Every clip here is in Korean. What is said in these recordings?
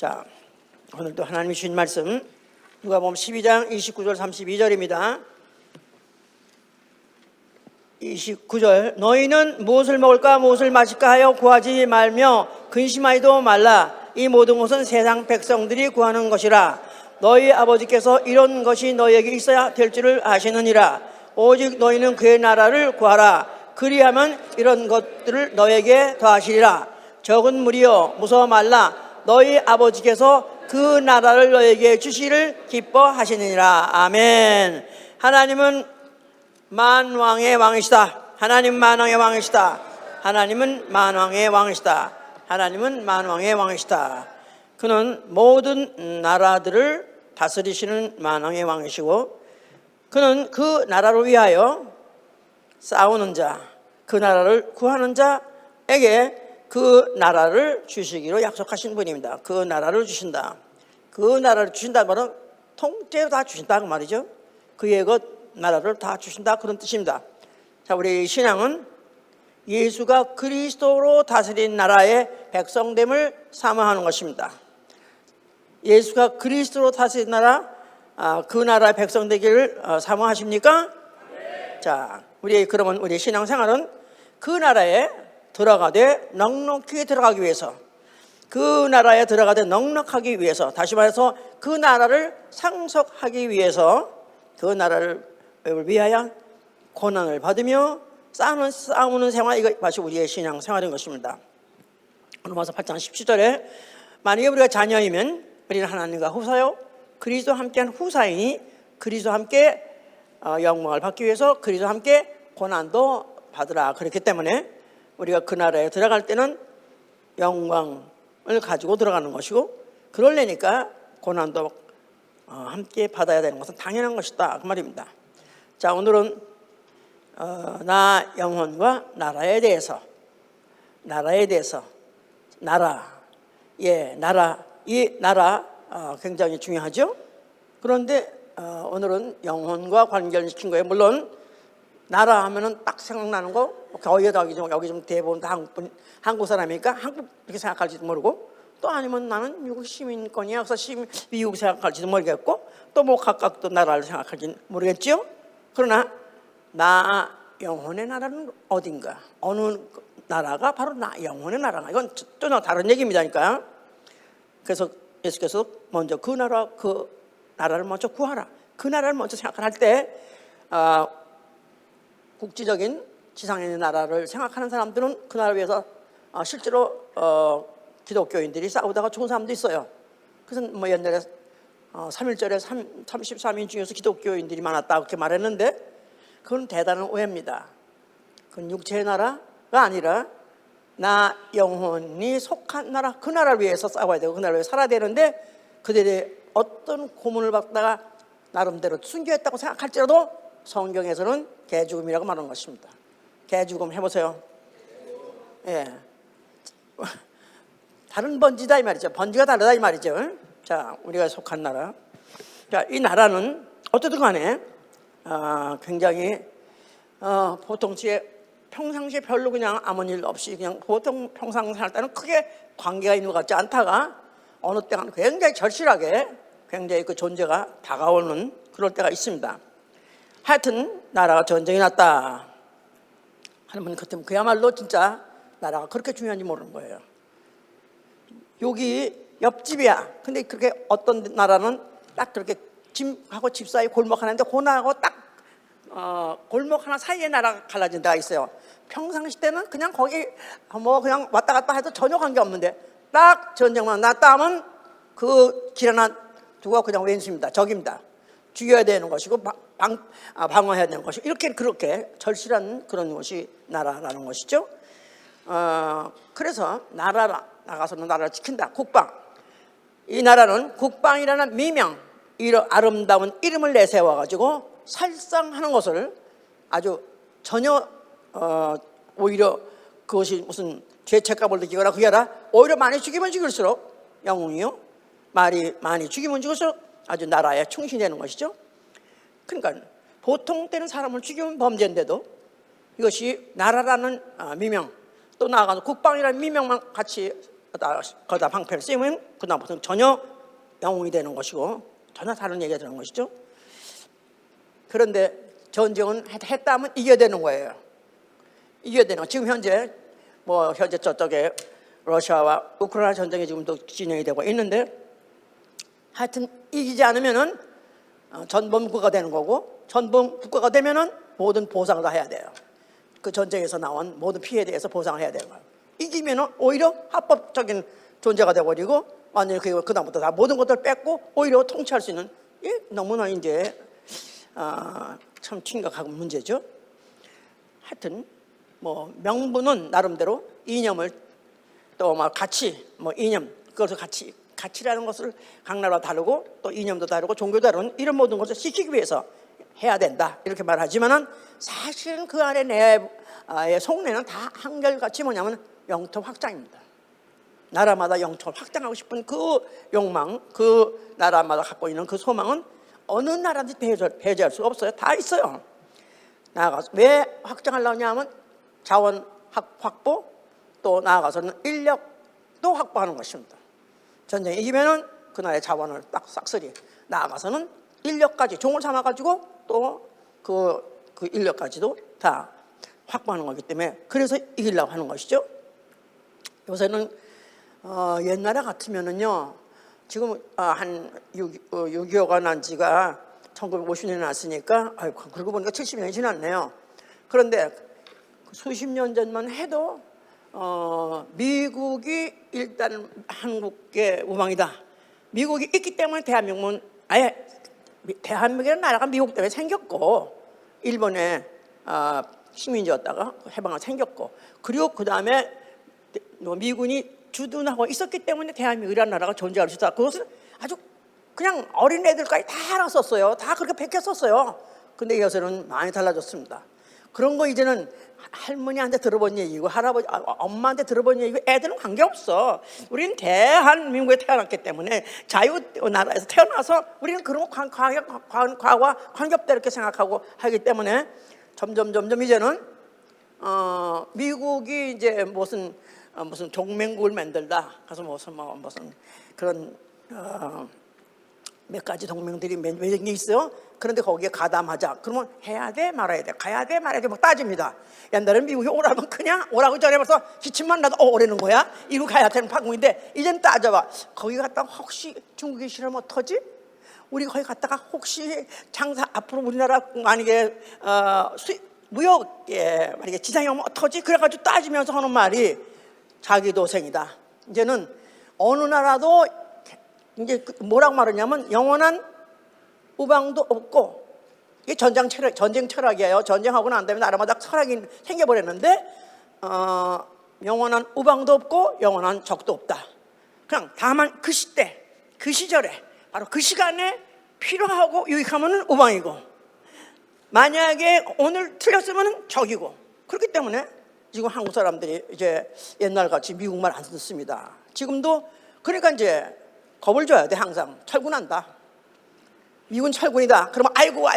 자, 오늘도 하나님이 주신 말씀 누가복음 12장 29절 32절입니다. 29절 너희는 무엇을 먹을까 무엇을 마실까 하여 구하지 말며 근심하지도 말라. 이 모든 것은 세상 백성들이 구하는 것이라. 너희 아버지께서 이런 것이 너희에게 있어야 될 줄을 아시느니라. 오직 너희는 그의 나라를 구하라. 그리하면 이런 것들을 너희에게 더하시리라. 적은 무리여 무서워 말라. 너희 아버지께서 그 나라를 너희에게 주시를 기뻐하시느니라. 아멘. 하나님은 만왕의 왕이시다. 하나님 만왕의 왕이시다. 하나님은 만왕의 왕이시다. 하나님은 만왕의 왕이시다. 그는 모든 나라들을 다스리시는 만왕의 왕이시고, 그는 그 나라를 위하여 싸우는 자, 그 나라를 구하는 자에게 그 나라를 주시기로 약속하신 분입니다. 그 나라를 주신다. 그 나라를 주신다는 말은 통째로 다 주신다 그 말이죠. 그의 것 나라를 다 주신다 그런 뜻입니다. 자, 우리 신앙은 예수가 그리스도로 다스린 나라의 백성됨을 사모하는 것입니다. 예수가 그리스도로 다스린 나라, 그 나라의 백성 되기를 사모하십니까? 자, 그러면 우리 신앙생활은 그 나라에 들어가되 넉넉히 들어가기 위해서, 그 나라에 들어가되 넉넉하기 위해서, 다시 말해서 그 나라를 상속하기 위해서, 그 나라를 위하여 고난을 받으며 싸우는 생활, 이거 마치 우리의 신앙 생활인 것입니다. 로마서 8장 17절에 만약에 우리가 자녀이면 우리는 하나님과 후사요 그리스도와 함께한 후사이니 그리스도와 함께 영광을 받기 위해서 그리스도와 함께 고난도 받으라. 그렇기 때문에 우리가 그 나라에 들어갈 때는 영광을 가지고 들어가는 것이고, 그러려니까 고난도 함께 받아야 되는 것은 당연한 것이다 그 말입니다. 자, 오늘은 나 영혼과 나라에 대해서 이 나라 굉장히 중요하죠. 그런데 오늘은 영혼과 관계시킨 거예요. 물론 나라 하면은 딱 생각나는 거 여기 좀 대부분 다 한국 사람이니까 한국 이렇게 생각할지도 모르고, 또 아니면 나는 미국 시민권이야 그래서 미국 생각할지도 모르겠고, 또 뭐 각각 또 나라를 생각할지 모르겠죠. 그러나 나 영혼의 나라는 어딘가, 어느 나라가 바로 나 영혼의 나라가, 이건 또 다른 얘기입니다니까. 그래서 예수께서 먼저 그 나라를 먼저 구하라. 그 나라를 먼저 생각할 때 국지적인 지상에 있는 나라를 생각하는 사람들은 그 나라를 위해서 실제로 기독교인들이 싸우다가 죽은 사람도 있어요. 그래서 뭐 옛날에 3.1절에 33인 중에서 기독교인들이 많았다 그렇게 말했는데, 그건 대단한 오해입니다. 그건 육체의 나라가 아니라 나 영혼이 속한 나라, 그 나라를 위해서 싸워야 되고 그 나라를 위해서 살아야 되는데, 그들이 어떤 고문을 받다가 나름대로 순교했다고 생각할지라도 성경에서는 개죽음이라고 말하는 것입니다. 개죽음 해보세요. 예, 다른 번지다 이 말이죠. 번지가 다르다 이 말이죠. 자, 우리가 속한 나라. 자, 이 나라는 어쨌든 간에 굉장히 보통시에 평상시에 별로 그냥 아무 일 없이 그냥 보통 평상 살 때는 크게 관계가 있는 것 같지 않다가 어느 때가 굉장히 절실하게 굉장히 그 존재가 다가오는 그럴 때가 있습니다. 하여튼 나라가 전쟁이 났다 하는 분 같으면 그야말로 진짜 나라가 그렇게 중요한지 모르는 거예요. 여기 옆집이야. 근데 그렇게 어떤 나라는 딱 그렇게 집하고 집 사이 골목 하나인데 고나하고 딱 골목 하나 사이에 나라가 갈라진 데가 있어요. 평상시 때는 그냥 거기 뭐 그냥 왔다 갔다 해도 전혀 관계없는데 딱 전쟁만 났다 하면 그 길 하나 두고 그냥 왼수입니다. 적입니다. 죽여야 되는 것이고 방어해야 되는 것이고, 이렇게 그렇게 절실한 그런 것이 나라라는 것이죠. 그래서 나가서는 나라를 지킨다. 국방. 이 나라는 국방이라는 미명, 이런 아름다운 이름을 내세워가지고 살상하는 것을 아주 전혀 오히려 그것이 무슨 죄책감을 느끼거나 그게 아니라 오히려 많이 죽이면 죽일수록 영웅이요, 많이 죽이면 죽일수록 아주 나라에 충실되는 것이죠. 그러니까 보통 때는 사람을 죽이면 범죄인데도 이것이 나라라는 미명, 또 나아가서 국방이라는 미명만 같이 거기다 방패를 씌우면 그다음부터는 전혀 영웅이 되는 것이고 전혀 다른 얘기가 되는 것이죠. 그런데 전쟁은 했다 하면 이겨야 되는 거예요. 이겨야 되는 거. 지금 현재 저쪽에 러시아와 우크라이나 전쟁이 지금도 진행이 되고 있는데, 하여튼 이기지 않으면은 전범 국가가 되는 거고, 전범 국가가 되면은 모든 보상을 다 해야 돼요. 그 전쟁에서 나온 모든 피해에 대해서 보상을 해야 되는 거예요. 이기면은 오히려 합법적인 존재가 되어버리고, 완전히 그다음부터 다 모든 것들을 뺏고 오히려 통치할 수 있는, 너무나 이제 참 심각한 문제죠. 하여튼 명분은 나름대로 이념을 또 가치, 이념, 그것을 가치라는 것을 각 나라가 다르고 또 이념도 다르고 종교도 다른 이런 모든 것을 지키기 위해서 해야 된다 이렇게 말하지만은, 사실은 그 안에 내의 속내는 다 한결같이 뭐냐면 영토 확장입니다. 나라마다 영토를 확장하고 싶은 그 욕망, 그 나라마다 갖고 있는 그 소망은 어느 나라든지 배제할 수가 없어요. 다 있어요. 나아가서 왜 확장하려고 하면 자원 확보, 또 나아가서는 인력도 확보하는 것입니다. 전쟁에 이기면은 그 나라의 자원을 딱 싹쓸이, 나아가서는 인력까지 종을 삼아가지고 또 그 인력까지도 다 확보하는 거기 때문에, 그래서 이기려고 하는 것이죠. 요새는 옛날에 같으면은요, 지금 한 6.25가 난 지가 1950년에 났으니까 그러고 보니까 70년이 지났네요. 그런데 수십 년 전만 해도 미국이 일단 한국의 우방이다. 미국이 있기 때문에 대한민국은 아예, 대한민국이라는 나라가 미국 때문에 생겼고, 일본의 식민지였다가 해방을 생겼고, 그리고 그 다음에 미군이 주둔하고 있었기 때문에 대한민국이라는 나라가 존재할 수 있다. 그것을 아주 그냥 어린애들까지 다 알았었어요. 다 그렇게 베꼈었어요. 근데 요새는 많이 달라졌습니다. 그런 거 이제는 할머니한테 들어본 얘기고 할아버지, 엄마한테 들어본 얘기고 애들은 관계없어. 우리는 대한민국에 태어났기 때문에 자유나라에서 태어나서 우리는 그런 거 과거와 관계없다 이렇게 생각하고 하기 때문에 점점 이제는 미국이 이제 무슨 동맹국을 만들다. 그래서 무슨 그런 몇 가지 동맹들이 몇 개 있어요. 그런데 거기에 가담하자. 그러면 해야 돼 말아야 돼, 가야 돼 말아야 돼 막 따집니다. 옛날에는 미국이 오라면 그냥 오라고 전에 벌써 기침만 나도 오라는 거야. 이거 가야 되는 판국인데, 이제는 따져봐. 거기 갔다가 혹시 중국이 싫으면 어떡하지? 우리 거기 갔다가 혹시 장사 앞으로 우리나라 만약에 무역에 만약에 지장이 오면 어떡하지? 그래가지고 따지면서 하는 말이 자기 도생이다. 이제는 어느 나라도 이제 뭐라고 말하냐면 영원한 우방도 없고, 이게 전쟁 철학이에요. 전쟁하고 난 다음에 나라마다 철학이 생겨버렸는데, 영원한 우방도 없고 영원한 적도 없다. 그냥 다만 그 시대, 그 시절에, 바로 그 시간에 필요하고 유익하면 우방이고, 만약에 오늘 틀렸으면 적이고. 그렇기 때문에 지금 한국 사람들이 이제 옛날같이 미국말 안 듣습니다. 지금도. 그러니까 이제 겁을 줘야 돼. 항상 철군한다. 미군 철군이다. 그러면 아이고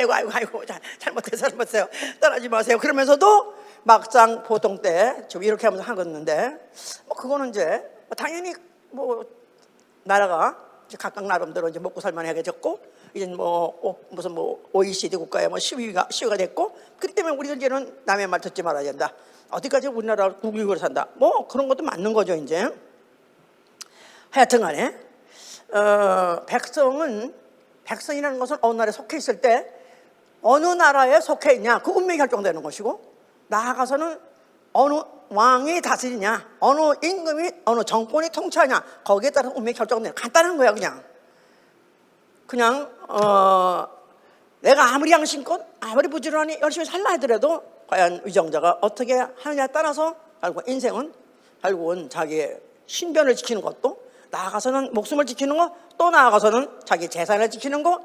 잘못했어요. 떠나지 마세요. 그러면서도 막상 보통 때 좀 이렇게 하면서 하겠는데, 그거는 이제 당연히 나라가 이제 각각 나름대로 이제 먹고 살만해졌고, 이제 무슨 OECD 국가에 시위가 됐고, 그렇기 때문에 우리들 이제는 남의 말 듣지 말아야 된다. 어디까지 우리나라 국익으로 산다. 그런 것도 맞는 거죠 이제. 하여튼간에 백성이라는 것은 어느 나라에 속해 있을 때 어느 나라에 속해 있냐, 그 운명이 결정되는 것이고, 나아가서는 어느 왕이 다스리냐, 어느 임금이, 어느 정권이 통치하냐, 거기에 따라 운명이 결정되는, 간단한 거야. 그냥 내가 아무리 양심껏 아무리 부지런히 열심히 살라 하더라도 과연 위정자가 어떻게 하느냐에 따라서 결국은 자기의 신변을 지키는 것도, 나아가서는 목숨을 지키는 거, 또 나아가서는 자기 재산을 지키는 거,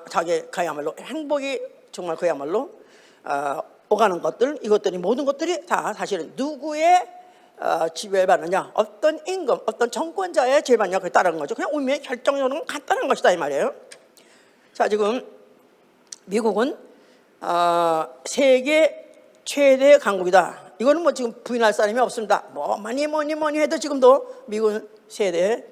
자기 그야말로 행복이 정말 그야말로 오가는 것들, 이것들이 모든 것들이 다 사실은 누구의 지배받느냐, 어떤 임금, 어떤 정권자의 지배받느냐, 그에 따른 거죠. 그냥 운명의 결정적으로 간단한 것이다 이 말이에요. 자, 지금 미국은 세계 최대 강국이다. 이거는 뭐 지금 부인할 사람이 없습니다. 뭐 뭐니 해도 지금도 미국은 세계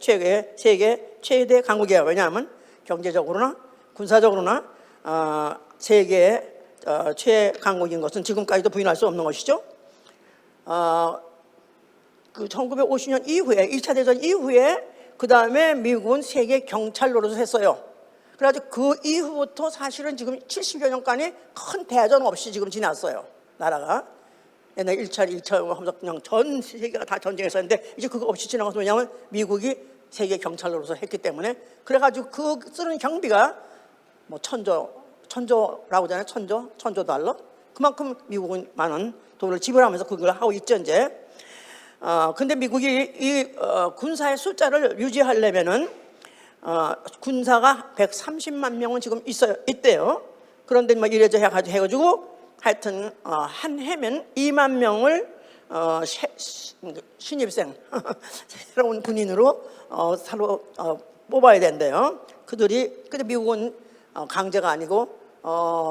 최대 강국이에요. 왜냐하면 경제적으로나 군사적으로나 세계 최강국인 것은 지금까지도 부인할 수 없는 것이죠. 그 1950년 이후에 2차 대전 이후에 그 다음에 미국은 세계 경찰 노릇을 했어요. 그래가지고 그 이후부터 사실은 지금 70여 년간이 큰 대전 없이 지금 지났어요. 나라가 옛날 1차, 2차 하면서 그냥 전 세계가 다 전쟁했었는데 이제 그거 없이 지나가서 왜냐하면 미국이 세계 경찰 노릇을 했기 때문에 그래가지고 그 쓰는 경비가 뭐 천조라고 하잖아요. 천조 달러. 그만큼 미국은 많은 돈을 지불하면서 그걸 하고 있죠 이제. 근데 미국이 이 군사의 숫자를 유지하려면은 군사가 130만 명은 지금 있대요. 그런데 뭐 이래저래 해가지고 하여튼 한 해면 2만 명을 신입생 새로운 군인으로 새로 뽑아야 된대요. 근데 미국은 강제가 아니고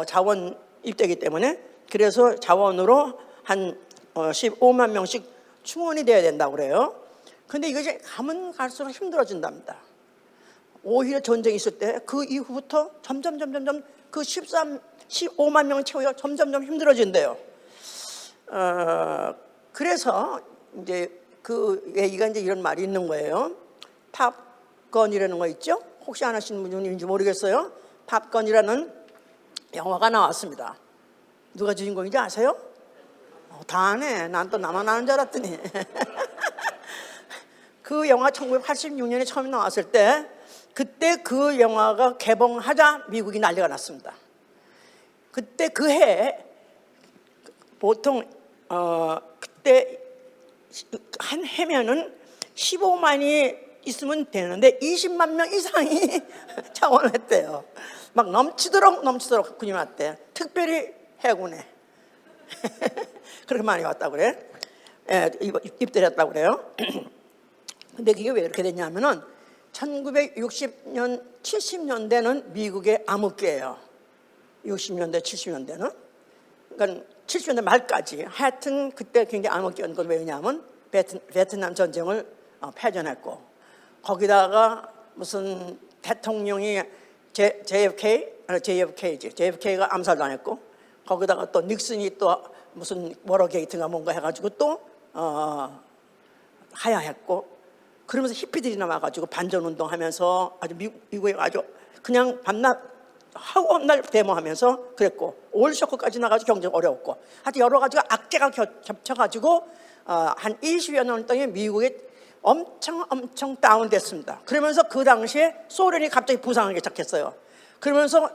자원 입대이기 때문에 그래서 자원으로 한 15만 명씩 충원이 돼야 된다고 그래요. 근데 이것이 가면 갈수록 힘들어진답니다. 오히려 전쟁이 있을 때 그 이후부터 점점 그 15만 명을 채우기가 점점 힘들어진대요. 그래서 이제 그 얘기가 이제 이런 말이 있는 거예요. 탑건이라는 거 있죠? 혹시 안 하시는 분인지 모르겠어요. 탑건이라는 영화가 나왔습니다. 누가 주인공인지 아세요? 다 아네. 난 또 나만 아는 줄 알았더니. 그 영화 1986년에 처음 나왔을 때 그때 그 영화가 개봉하자 미국이 난리가 났습니다. 그때 그 해에 보통 그때 한 해면은 15만이 있으면 되는데 20만 명 이상이 자원을 했대요. 막 넘치도록 군이 왔대. 특별히 해군에 그렇게 많이 왔다고 그래. 입대를 했다고 그래요. 근데 그게 왜 이렇게 됐냐면은 1960년 70년대는 미국의 암흑기예요. 60년대 70년대는 그러니까 70년대 말까지 하여튼 그때 굉장히 암흑기였던 건 왜냐하면 베트남 전쟁을 패전했고 거기다가 무슨 대통령이 JFK가 암살당했고 거기다가 또 닉슨이 또 무슨 워러게이트가 뭔가 해가지고 또 하야했고 그러면서 히피들이 나와가지고 반전운동하면서 아주 미국에 아주 그냥 밤낮 하고 날 데모하면서 그랬고 오일 쇼크까지 나가지고 경제가 어려웠고 하여튼 여러 가지가 악재가 겹쳐가지고 한 20여 년 동안 미국이 엄청 다운됐습니다. 그러면서 그 당시에 소련이 갑자기 부상하기 시작했어요. 그러면서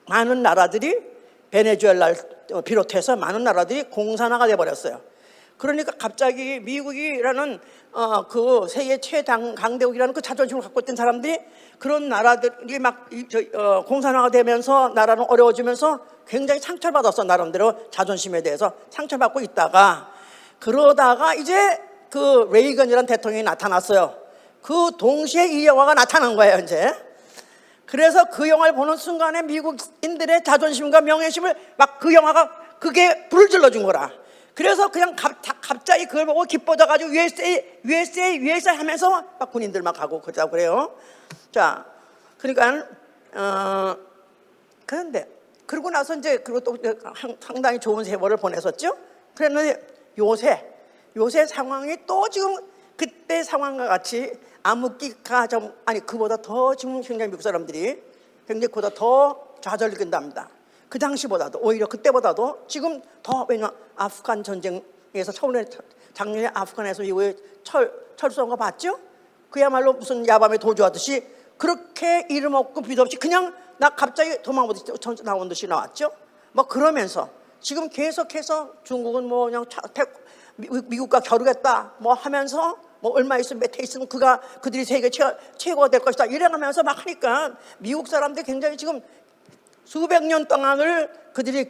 많은 나라들이 베네수엘라를 비롯해서 많은 나라들이 공산화가 돼버렸어요. 그러니까 갑자기 미국이라는 그 세계 최강대국이라는 그 자존심을 갖고 있던 사람들이 그런 나라들이 막 공산화가 되면서 나라는 어려워지면서 굉장히 상처를 받았어. 나름대로 자존심에 대해서 상처받고 있다가 그러다가 이제 그 레이건이라는 대통령이 나타났어요. 그 동시에 이 영화가 나타난 거예요 이제. 그래서 그 영화를 보는 순간에 미국인들의 자존심과 명예심을 막 그 영화가 그게 불을 질러준 거라. 그래서 그냥 갑자기 그걸 보고 기뻐져가지고 USA 하면서 막 군인들 막 가고 그러자고 그래요. 자, 그러니까 그런데 그러고 나서 이제 그리고 또 상당히 좋은 세월을 보냈었죠. 그랬는데 요새 상황이 또 지금 그때 상황과 같이 암흑기가 좀 그보다 더 지금 굉장히 미국 사람들이 굉장히 그보다 더 좌절을 느낀답니다. 그 당시보다도 오히려 그때보다도 지금 더 왜냐면 아프간 전쟁에서 작년에 아프간에서 이후에 철수한 거 봤죠? 그야말로 무슨 야밤에 도주하듯이 그렇게 이름 없고 비도 없이 그냥 나 갑자기 도망오듯이 나온 듯이 나왔죠? 뭐 그러면서 지금 계속해서 중국은 뭐 그냥 미국과 겨루겠다 뭐 하면서 뭐 얼마 있으면 몇 해 있으면 그들이 세계 최고가 될 것이다 이래가면서 막 하니까 미국 사람들이 굉장히 지금 수백 년 동안을 그들이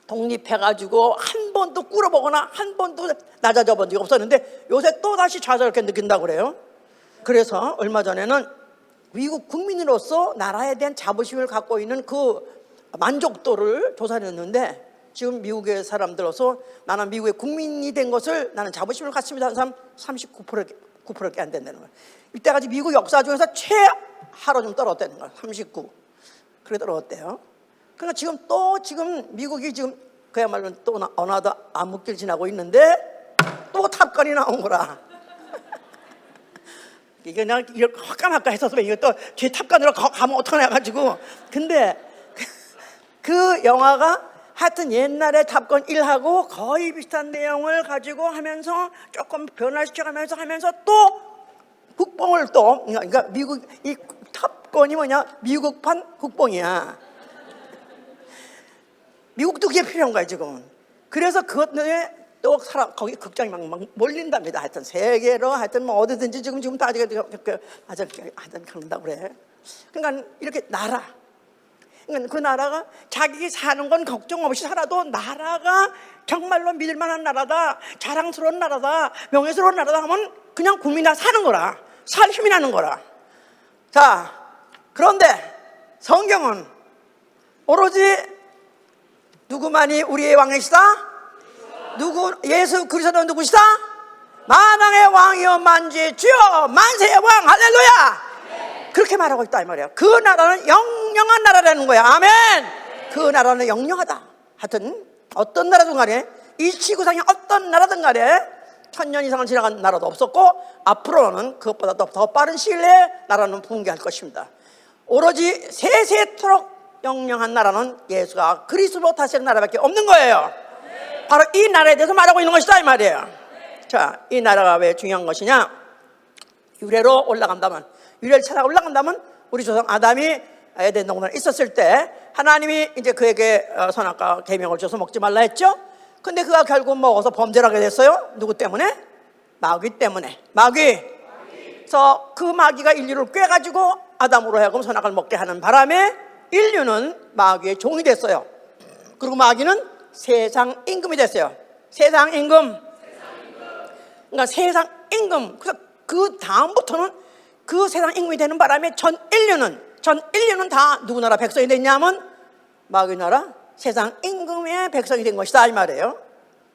독립해가지고 한 번도 꿇어보거나 한 번도 낮아져 본 적이 없었는데 요새 또 다시 좌절하게 느낀다고 그래요. 그래서 얼마 전에는 미국 국민으로서 나라에 대한 자부심을 갖고 있는 그 만족도를 조사했는데 지금 미국의 사람들로서 나는 미국의 국민이 된 것을 나는 자부심을 갖습니다 하는 사람 39%밖에 안 된다는 거예요. 이때까지 미국 역사 중에서 최하로 좀 떨어졌다는 거예요. 39. 그래 떨어졌대요. 그러니까 지금 미국이 지금 그야말로 또 어나더 암흑기를 지나고 있는데 또 탑건이 나온 거라. 이게 그냥 이렇게 헛감할까 했었으면 이거 또 뒤에 탑건으로 가면 어떡하나 해가지고. 근데 그 영화가 하여튼 옛날에 탑건 1하고 거의 비슷한 내용을 가지고 하면서 조금 변화시켜가면서 하면서 또 국뽕을 또, 그러니까 미국, 이 탑건이 뭐냐? 미국판 국뽕이야. 미국도 그게 필요한 거야 지금. 그래서 그것에 또 거기 극장이 막 몰린답니다. 하여튼 세계로 하여튼 뭐 어디든지 지금 다 하여튼 그런다고 그래. 그러니까 이렇게 그러니까 그 나라가 자기 사는 건 걱정 없이 살아도 나라가 정말로 믿을 만한 나라다, 자랑스러운 나라다, 명예스러운 나라다 하면 그냥 국민이 다 사는 거라, 살 힘이 나는 거라. 자, 그런데 성경은 오로지 누구만이 우리의 왕이시다? 예수 그리스도는 누구시다? 만왕의 왕이여 만주의 주여 만세의 왕 할렐루야. 그렇게 말하고 있다 이 말이야. 그 나라는 영영한 나라라는 거야. 아멘. 그 나라는 영영하다. 하여튼 어떤 나라든 간에 이 지구상에 어떤 나라든 간에 1000년 이상을 지나간 나라도 없었고 앞으로는 그것보다 더 빠른 시일 내에 나라는 붕괴할 것입니다. 오로지 세세토록 영영한 나라는 예수가 그리스도로 다스리는 나라밖에 없는 거예요. 바로 이 나라에 대해서 말하고 있는 것이다 이 말이에요. 자, 이 나라가 왜 중요한 것이냐? 유래로 올라간다면, 유래를 찾아 올라간다면 우리 조상 아담이 에덴 동산에 있었을 때 하나님이 이제 그에게 선악과 계명을 줘서 먹지 말라 했죠. 근데 그가 결국 먹어서 범죄를 하게 됐어요. 누구 때문에? 마귀 때문에. 그래서 그 마귀가 인류를 꿰가지고 아담으로 하여금 선악을 먹게 하는 바람에 인류는 마귀의 종이 됐어요. 그리고 마귀는 세상 임금이 됐어요. 세상 임금. 그러니까 세상 임금. 그래서 그 다음부터는 그 세상 임금이 되는 바람에 전 인류는 다 누구 나라 백성이 됐냐면 마귀 나라 세상 임금의 백성이 된 것이다 이 말이에요.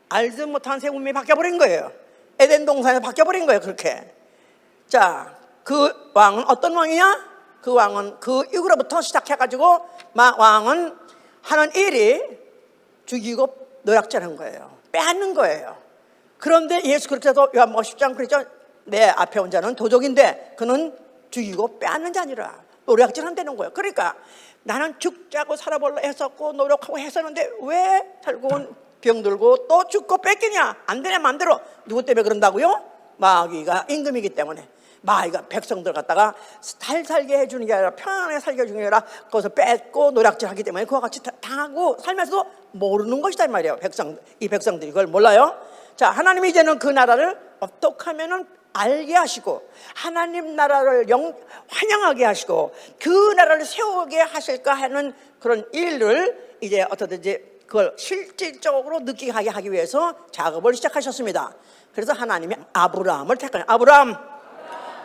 알지 못한 새 운명이 바뀌어버린 거예요. 에덴 동산에 바뀌어버린 거예요. 그렇게. 자, 그 왕은 어떤 왕이냐? 그 왕은 그 이후로부터 시작해가지고 왕은 하는 일이 죽이고 노략질하는 거예요. 빼앗는 거예요. 그런데 예수 그리스도도 요한복음 10장 그랬죠. 내 앞에 온 자는 도적인데 그는 죽이고 빼앗는 자 아니라 노략질한다는 거예요. 그러니까 나는 죽자고 살아보려 했었고 노력하고 했었는데 왜 살고 온 병 들고 또 죽고 뺏기냐? 안 되냐 맘대로. 누구 때문에 그런다고요? 마귀가 임금이기 때문에. 마귀가 백성들 갖다가 잘 살게 해주는 게 아니라 편안하게 살게 해주는 게 아니라 거기서 뺏고 노략질하기 때문에 그와 같이 당하고 살면서도 모르는 것이다 이 말이에요. 이 백성들이 그걸 몰라요. 자, 하나님이 이제는 그 나라를 어떻게 하면은 알게 하시고 하나님 나라를 환영하게 하시고 그 나라를 세우게 하실까 하는 그런 일을 이제 어떻든지 그걸 실질적으로 느끼게 하기 위해서 작업을 시작하셨습니다. 그래서 하나님이 아브라함을 택한 아브라함.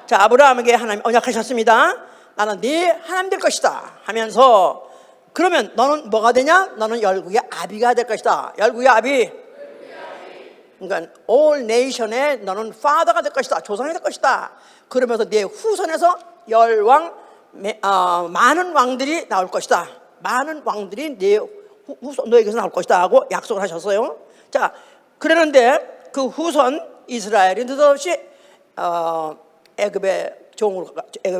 자, 아브라함에게 하나님 언약하셨습니다. 나는 네 하나님 될 것이다 하면서 그러면 너는 뭐가 되냐? 너는 열국의 아비가 될 것이다. 열국의 아비. 그러니까 all nation의 너는 father가 될 것이다. 조상이 될 것이다. 그러면서 네 후손에서 열왕 많은 왕들이 나올 것이다. 많은 왕들이 네 후손 너에게서 나올 것이다 하고 약속을 하셨어요. 자, 그러는데 그 후손 이스라엘이 느닷없이 애굽에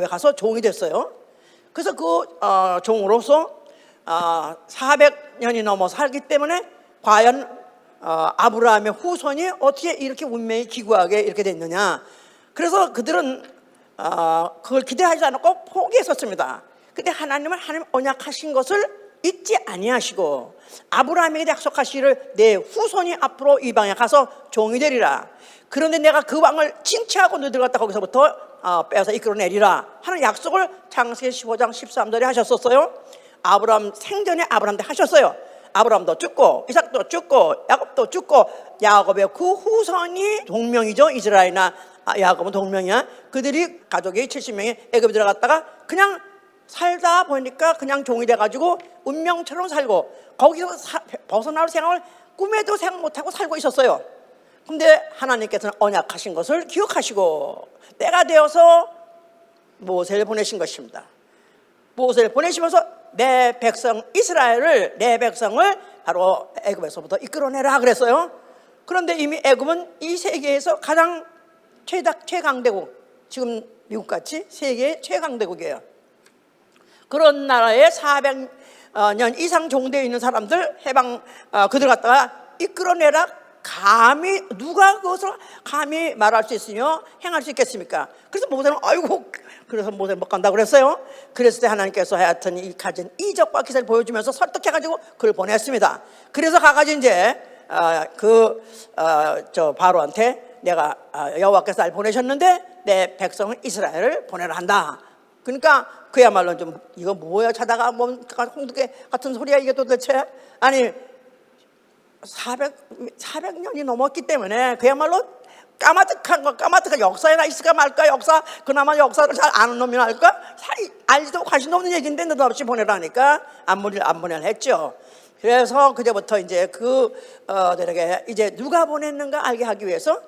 가서 종이 됐어요. 그래서 그 종으로서 400년이 넘어 살기 때문에 과연 아브라함의 후손이 어떻게 이렇게 운명이 기구하게 이렇게 됐느냐. 그래서 그들은 그걸 기대하지 않고 포기했었습니다. 근데 하나님은 하나님 언약하신 것을 잊지 아니하시고 아브라함에게 약속하시기를 내 후손이 앞으로 이 방에 가서 종이 되리라. 그런데 내가 그 왕을 칭찬하고 너희들 갖다 거기서부터 빼서 이끌어내리라 하는 약속을 창세기 15장 13절에 하셨었어요. 아브라함 생전에 아브라함한테 하셨어요. 아브라함도 죽고 이삭도 죽고 야곱도 죽고 야곱의 그 후손이 동명이죠. 이스라엘이나 야곱은 동명이야. 그들이 가족이 70명이 애굽에 들어갔다가 그냥 살다 보니까 그냥 종이 돼가지고 운명처럼 살고 거기서 벗어날 생각을 꿈에도 생각 못하고 살고 있었어요. 근데 하나님께서는 언약하신 것을 기억하시고 때가 되어서 모세를 보내신 것입니다. 모세를 보내시면서 내 백성 이스라엘을, 내 백성을 바로 애굽에서부터 이끌어내라 그랬어요. 그런데 이미 애굽은 이 세계에서 가장 최강대국, 지금 미국같이 세계의 최강대국이에요. 그런 나라에 400년 이상 종되어 있는 사람들 해방 그들 갖다가 이끌어내라, 감히 누가 그것을 감히 말할 수 있으며 행할 수 있겠습니까? 그래서 모세는 아이고, 그래서 모세 못 간다고 그랬어요. 그랬을 때 하나님께서 하여튼 이 가진 이적과 기사를 보여주면서 설득해가지고 그를 보냈습니다. 그래서 가가지고 이제 저 바로한테 내가 여호와께서 날 보내셨는데 내 백성 이스라엘을 보내라 한다. 그러니까 그야말로 좀 이거 뭐야 찾다가 뭔가 홍두깨 같은 소리야 이게 도대체. 아니 400년이 넘었기 때문에 그야말로 까마득한 역사에나 있을까 말까. 역사, 그나마 역사를 잘 아는 놈이 할까? 알지도 관심도 없는 얘기인데 느닷없이 보내라니까 안 보내려 했죠. 그래서 그제부터 이제 그들에게 이제 누가 보냈는가 알게 하기 위해서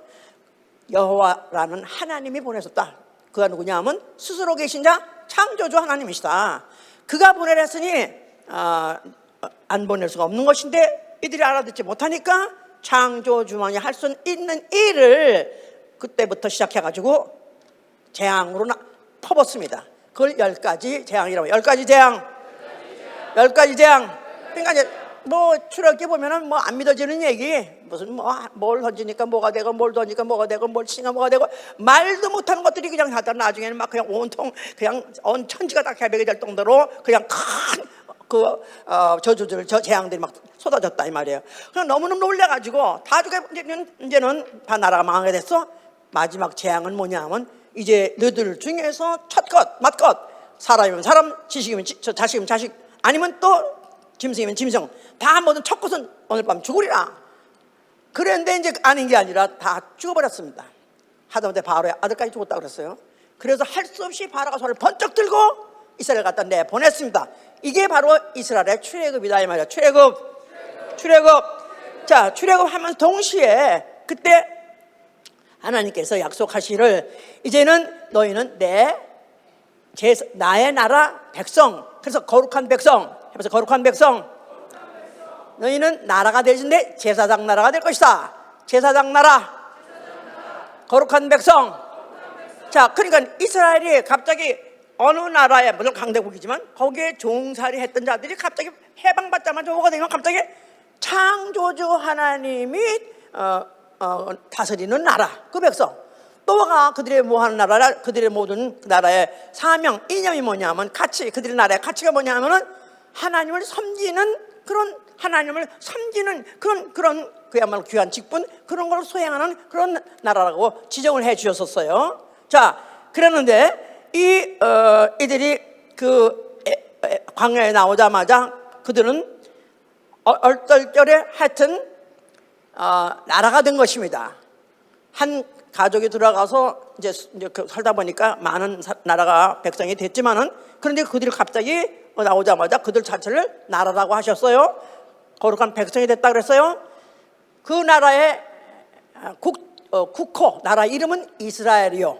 여호와라는 하나님이 보내셨다. 그가 누구냐 하면 스스로 계신 자 창조주 하나님이시다. 그가 보내라 했으니 안 보낼 수가 없는 것인데 이들이 알아듣지 못하니까 창조주만이 할 수 있는 일을 그때부터 시작해가지고 재앙으로 퍼붓습니다. 그걸 10가지 재앙이라고. 10가지 재앙. 그러니까 이제 뭐 출애굽기 보면은 뭐 안 믿어지는 얘기, 무슨 뭘 던지니까 뭐가 되고, 뭘 던지니까 뭐가 되고, 뭘 치니까 뭐가 되고, 말도 못하는 것들이 그냥 하다 나중에는 막 그냥 온통 그냥 온 천지가 다 개벽이 될 정도로 그냥 큰 저주들, 재앙들이 막 쏟아졌다 이 말이에요. 그냥 너무너무 놀래가지고 다 죽여 이제는 다 나라가 망하게 됐어. 마지막 재앙은 뭐냐면 이제 너희들 중에서 첫것, 맏것, 사람이면 사람, 지식이면 자식이면 자식, 아니면 또 짐승이면 짐승, 다 모든 첫 것은 오늘 밤 죽으리라. 그런데 이제 아닌 게 아니라 다 죽어버렸습니다. 하다못해 바로의 아들까지 죽었다고 그랬어요. 그래서 할 수 없이 바로가 손을 번쩍 들고 이스라엘 갖다 내보냈습니다. 이게 바로 이스라엘의 출애굽이다 이 말이야. 출애굽. 자, 출애굽하면서 동시에 그때 하나님께서 약속하시를 이제는 너희는 나의 나라 백성. 그래서 거룩한 백성. 해서 거룩한 백성. 너희는 나라가 되신데 제사장 나라가 될 것이다. 제사장 나라. 거룩한 백성. 자, 그러니까 이스라엘이 갑자기 어느 나라에, 물론 강대국이지만 거기에 종살이 했던 자들이 갑자기 해방받자마자 뭐가 되면 갑자기 창조주 하나님이 다스리는 나라, 그 백성. 또가 그들의 뭐하는 나라라, 그들의 모든 나라의 사명, 이념이 뭐냐면 가치, 그들의 나라의 가치가 뭐냐면은 하나님을 섬기는 그런 그런 그야말로 귀한 직분, 그런 걸 수행하는 그런 나라라고 지정을 해 주셨었어요. 자, 그랬는데 이들이 광야에 나오자마자 그들은 얼떨결에 하여튼 나라가 된 것입니다. 한 가족이 들어가서 이제 살다 보니까 많은 나라가 백성이 됐지만은, 그런데 그들이 갑자기 나오자마자 그들 자체를 나라라고 하셨어요. 거룩한 백성이 됐다 그랬어요. 그 나라의 국호, 나라 이름은 이스라엘이요.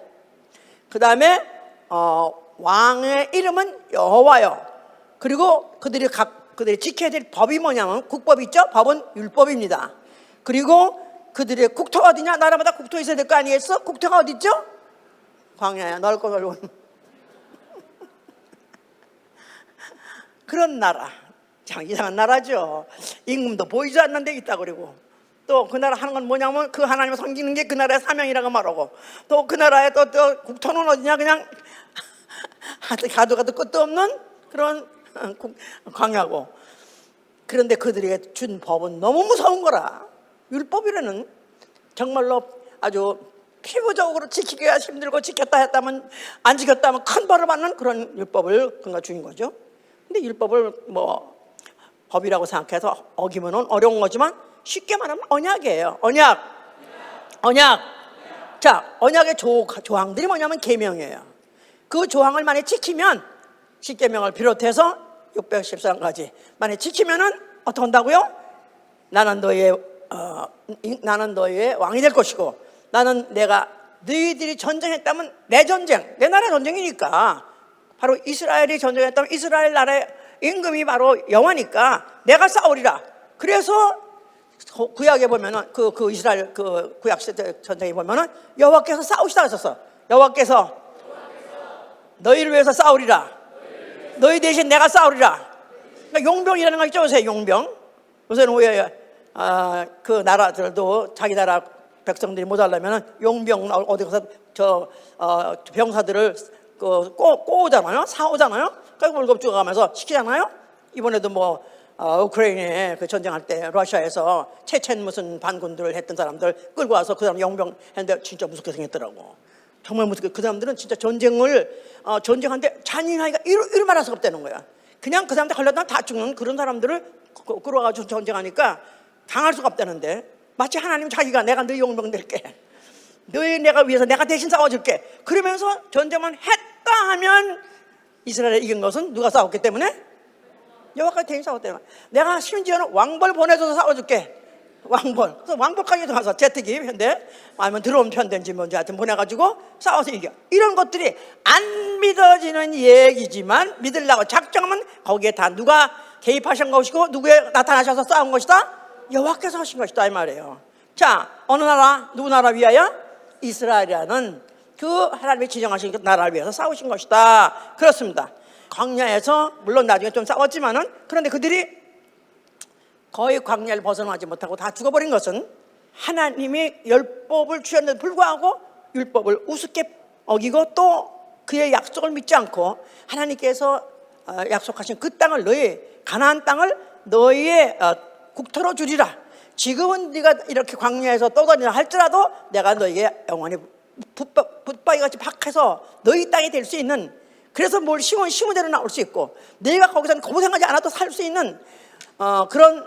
그 다음에 왕의 이름은 여호와요. 그리고 그들이 지켜야 될 법이 뭐냐면, 국법이 있죠. 법은 율법입니다. 그리고 그들의 국토가 어디냐? 나라마다 국토 있어야 될 거 아니겠어? 국토가 어디 있죠? 광야야, 넓고 넓은 그런 나라. 참 이상한 나라죠. 임금도 보이지 않는 데 있다 그러고, 또 그 나라 하는 건 뭐냐면 그 하나님을 섬기는 게 그 나라의 사명이라고 말하고, 또 그 나라의 또 국토는 어디냐? 그냥 가도 끝도 없는 그런 광야고. 그런데 그들에게 준 법은 너무 무서운 거라. 율법이라는 정말로 아주 피부적으로 지키기가 힘들고, 지켰다 했다면 안 지켰다면 큰 벌을 받는 그런 율법을 그가 주인 거죠. 근데 율법을 뭐 법이라고 생각해서 어기면은 어려운 거지만, 쉽게 말하면 언약이에요. 언약. 자, 언약의 조항들이 뭐냐면 계명이에요. 그 조항을 만약 지키면 십계명을 비롯해서 613가지 만약 지키면은 어떻게 한다고요? 나는 너희의 왕이 될 것이고 나는 내가 너희들이 전쟁했다면 내 전쟁, 내 나라 전쟁이니까 바로 이스라엘이 전쟁했다면 이스라엘 나라의 임금이 바로 여호와니까 내가 싸우리라. 그래서 구약에 보면은 그 이스라엘 그 구약 시대 전쟁에 보면은 여호와께서 싸우시다 했었어. 여호와께서 너희를 위해서 싸우리라. 너희 대신 내가 싸우리라. 그러니까 용병이라는 거 있죠, 요새 용병. 요새는 왜 그 나라들도 자기 나라 백성들이 모자라면은 용병 어디 가서 병사들을 꼬오잖아요, 사오잖아요. 그러니까 월급 주어가면서 시키잖아요. 이번에도 뭐 우크라이나에 그 전쟁할 때 러시아에서 체첸 무슨 반군들을 했던 사람들 끌고 와서 그 사람 용병 했는데 진짜 무섭게 생겼더라고. 정말 무섭게. 그 사람들은 진짜 전쟁하는데 잔인하기가 이루 말할 수가 없다는 거야. 그냥 그 사람들 걸렸다 다 죽는 그런 사람들을 끌어와가지고 전쟁하니까 당할 수가 없다는데 마치 하나님 자기가 내가 너희 용병 될게, 너희 내가 위해서 내가 대신 싸워줄게 그러면서 전쟁만 했다 하면 이스라엘이 이긴 것은 누가 싸웠기 때문에? 여호와가 대신 싸웠기 때문에. 내가 심지어는 왕벌 보내줘서 싸워줄게. 왕벌. 그래서 왕벌까지 가서 제트기 편대 아니면 드론 편대인지 뭔지 하여튼 보내가지고 싸워서 이겨. 이런 것들이 안 믿어지는 얘기지만 믿으려고 작정하면 거기에 다 누가 개입하신 것이고 누구에 나타나셔서 싸운 것이다? 여호와께서 하신 것이다 이 말이에요. 자, 어느 나라, 누구 나라 위하여? 이스라엘이라는 그 하나님이 지정하신 그 나라를 위해서 싸우신 것이다. 그렇습니다. 광야에서 물론 나중에 좀 싸웠지만은 그런데 그들이 거의 광야를 벗어나지 못하고 다 죽어버린 것은 하나님이 율법을 주셨는데도 불구하고 율법을 우습게 어기고 또 그의 약속을 믿지 않고 하나님께서 약속하신 그 땅을 너희 가나안 땅을 너희의 국토로 주리라. 지금은 네가 이렇게 광야에서 떠다니라 할지라도 내가 너희에게 영원히 붙박이같이 박해서 너희 땅이 될 수 있는, 그래서 뭘 심은 대로 나올 수 있고 내가 거기서 고생하지 않아도 살 수 있는 그런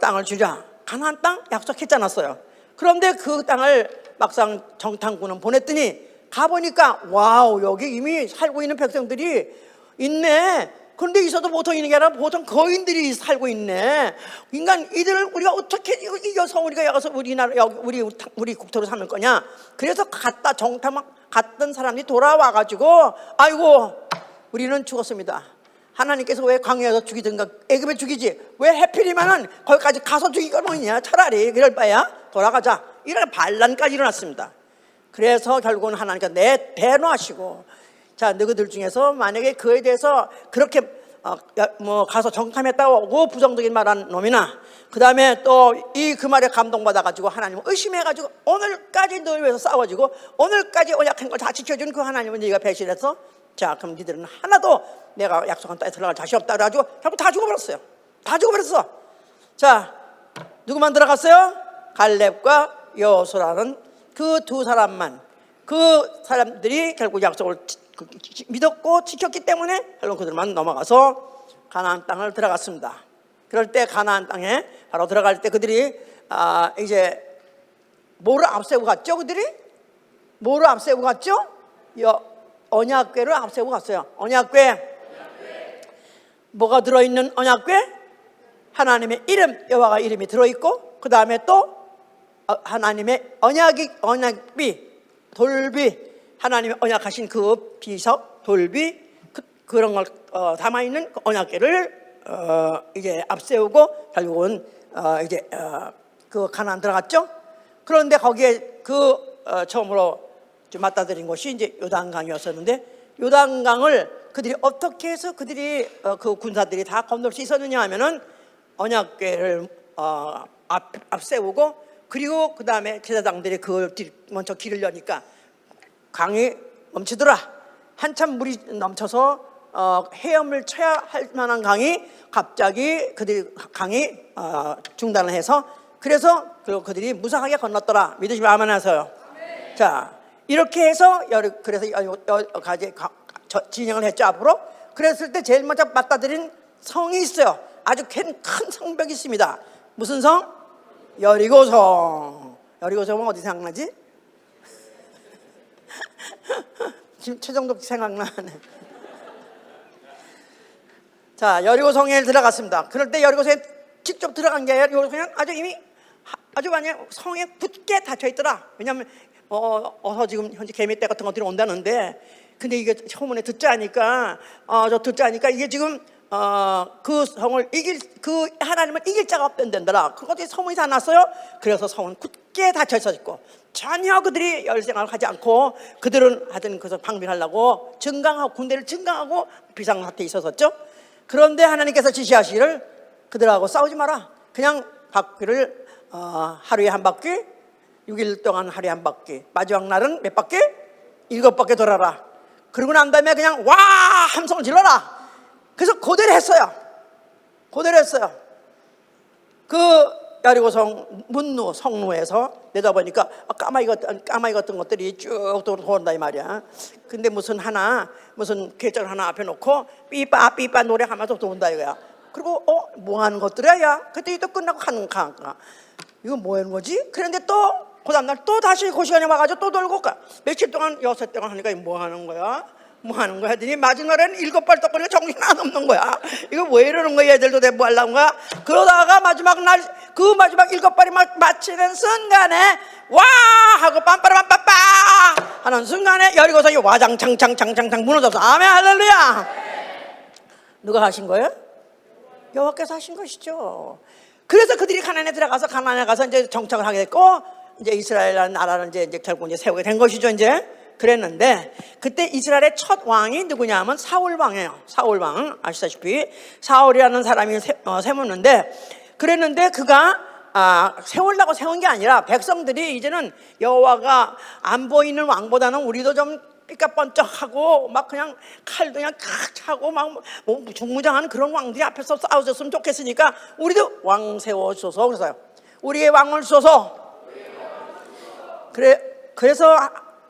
땅을 주자. 가나안 땅 약속했지 않았어요. 그런데 그 땅을 막상 정탐꾼은 보냈더니 가보니까 와우, 여기 이미 살고 있는 백성들이 있네. 그런데 있어도 보통 있는 게 아니라 보통 거인들이 살고 있네. 인간 이들을 우리가 어떻게 이겨서 우리가 여기서 우리 국토로 삼을 거냐. 그래서 갔던 사람이 돌아와가지고 아이고 우리는 죽었습니다. 하나님께서 왜 광야에서 죽이든가 애굽에 죽이지 왜 해필이면은 거기까지 가서 죽이고 뭐냐. 차라리 그럴 바에야 돌아가자. 이런 반란까지 일어났습니다. 그래서 결국은 하나님께서 대노하시고, 자, 너희들 중에서 만약에 그에 대해서 그렇게 가서 정탐했다고 부정적인 말한 놈이나 그 다음에 또 그 말에 감동받아가지고 하나님을 의심해가지고 오늘까지 너희 위해서 싸워지고 오늘까지 언약한 걸 다 지켜준 그 하나님은 네가 배신해서 자 그럼 니들은 하나도 내가 약속한 땅에 들어갈 자신 없다 그래가지고 결국 다 죽어버렸어요. 다 죽어버렸어. 자, 누구만 들어갔어요? 갈렙과 여호수아라는 그 두 사람만. 그 사람들이 결국 약속을 믿었고 지켰기 때문에 결국 그들만 넘어가서 가나안 땅을 들어갔습니다. 그럴 때 가나안 땅에 바로 들어갈 때 그들이 이제 뭐를 앞세우고 갔죠? 그들이 뭐를 앞세우고 갔죠? 언약궤를 앞세우고 갔어요. 언약궤. 뭐가 들어있는 언약궤? 하나님의 이름, 여호와가 이름이 들어있고 그 다음에 또 하나님의 언약비, 돌비, 하나님의 언약하신 그 비석, 돌비 그런 걸 담아있는 그 언약궤를 이제 앞세우고 결국은 이제 그 가나안 들어갔죠. 그런데 거기에 처음으로 좀 맞닥뜨린 곳이 이제 요단강이었었는데 요단강을 그들이 어떻게 해서 그들이 그 군사들이 다 건널 수 있었느냐 하면은 언약궤를 앞세우고 그리고 그 다음에 제사장들이 그 먼저 길을 여니까 강이 멈추더라. 한참 물이 넘쳐서 헤엄을 쳐야 할 만한 강이 갑자기 강이 중단을 해서 그래서 그들이 무사하게 건넜더라. 믿으시면 아멘 하세요. 자, 이렇게 해서 그래서 여기까지 진행을 했죠. 앞으로. 그랬을 때 제일 먼저 맞닥뜨린 성이 있어요. 아주 큰 성벽이 있습니다. 무슨 성? 여리고성. 여리고성은 어디 생각나지? 지금 최정독 생각나네. 자, 여리고성에 들어갔습니다. 그럴 때 여리고성에 직접 들어간 게 아니라 여리고성은 아주 이미 아주 많이 성에 굳게 닫혀 있더라. 왜냐하면 어서 지금 현재 개미떼 같은 것들이 온다는데, 근데 이게 소문에 듣자니까 이게 지금 그 성을 그 하나님을 이길 자가 없던데라. 그것이 소문이 다 났어요. 그래서 성은 굳게 닫혀 있었고 전혀 그들이 열생활을 하지 않고, 그들은 하여튼 그래서 방비하려고 증강하고 군대를 증강하고 비상사태에 있었었죠. 그런데 하나님께서 지시하시기를 그들하고 싸우지 마라. 그냥 바퀴를 하루에 한 바퀴, 6일 동안 하루에 한 바퀴, 마지막 날은 몇 바퀴? 7바퀴 돌아라. 그러고 난 다음에 그냥 와 함성을 질러라. 그래서 고대로 했어요. 그 여리고성 문루 성루에서 내다보니까 까마귀 같은 것들이 쭉 돌아온다 이 말이야. 근데 무슨 계절 하나 앞에 놓고 삐빠 노래하면서 돈다 이거야. 그리고 뭐 하는 것들이야 야. 그때 또 끝나고 가. 이거 뭐 하는 거지? 그런데 또 그 다음날 또 다시 그 시간에 와가지고 또 돌고 가. 며칠 동안 6동안 하니까 뭐 하는 거야 하더니 마지막에는 7발 떡거리가 정신 안 없는 거야. 이거 왜 이러는 거야 얘들도 내 뭐 하려는 거야. 그러다가 마지막 날 그 마지막 7발이 마치는 순간에 와 하고 빰빠라빰빠빠 하는 순간에 여리고성이 와장창창 무너졌어. 아멘 할렐루야. 누가 하신 거예요? 여호와께서 하신 것이죠. 그래서 그들이 가나안에 가서 이제 정착을 하게 됐고, 이제 이스라엘이라는 나라를 이제 결국 이제 세우게 된 것이죠. 이제 그랬는데, 그때 이스라엘의 첫 왕이 누구냐면 사울왕이에요. 사울왕 아시다시피 사울이라는 사람이 세웠는데, 그랬는데 그가 세우려고 세운 게 아니라 백성들이 이제는 여호와가 안 보이는 왕보다는 우리도 좀 삐까뻔쩍하고 막 그냥 칼도 그냥 칵 차고 막 중무장한 그런 왕들이 앞에서 싸워줬으면 좋겠으니까 우리도 왕 세워줘서, 그래서요 우리의 왕을 줘서. 그래서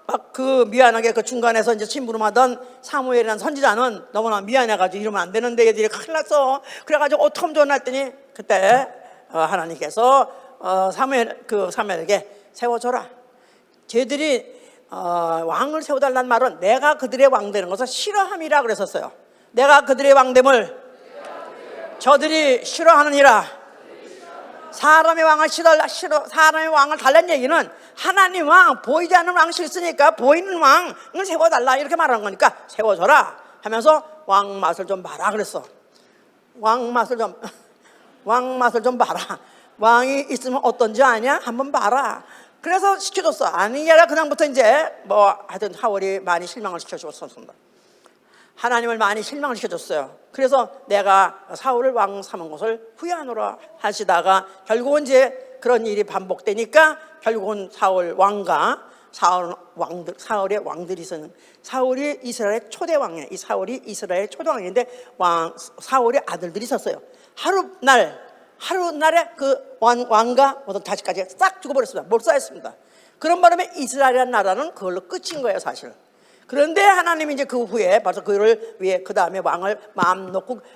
막 그 미안하게 그 중간에서 이제 심부름하던 사무엘이라는 선지자는 너무나 미안해가지고 이러면 안 되는데 얘들이 큰일 났어. 그래가지고 어떻게 하면 좋나 했더니 그때 하나님께서 사무엘에게 세워줘라. 쟤들이 왕을 세워달라는 말은 내가 그들의 왕 되는 것을 싫어함이라 그랬었어요. 내가 그들의 왕됨을 저들이 싫어하느니라. 사람의 왕을 달라는 얘기는 하나님 왕, 보이지 않는 왕 싫으니까 보이는 왕을 세워달라 이렇게 말하는 거니까 세워줘라 하면서 왕 맛을 좀 봐라 그랬어. 왕 맛을 좀 봐라. 왕이 있으면 어떤지 아냐? 한번 봐라. 그래서 시켜줬어. 아니야 그다음부터 이제 하여튼 하월이 많이 실망을 시켜줬었습니다. 하나님을 많이 실망을 시켜줬어요. 그래서 내가 사울을 왕 삼은 것을 후회하노라 하시다가 결국은 이제 그런 일이 반복되니까 결국은 사울의 왕들이 있었는, 사울이 이스라엘의 초대 왕이에요. 이 사울이 이스라엘의 초대 왕인데 사울의 아들들이 있었어요. 하루날에 그 왕과 모든 자식까지 싹 죽어버렸습니다. 몰살했습니다. 그런 바람에 이스라엘이라는 나라는 그걸로 끝인 거예요 사실. 그런데 하나님이 이제 그 후에 벌써 그를 위해 그 다음에 왕을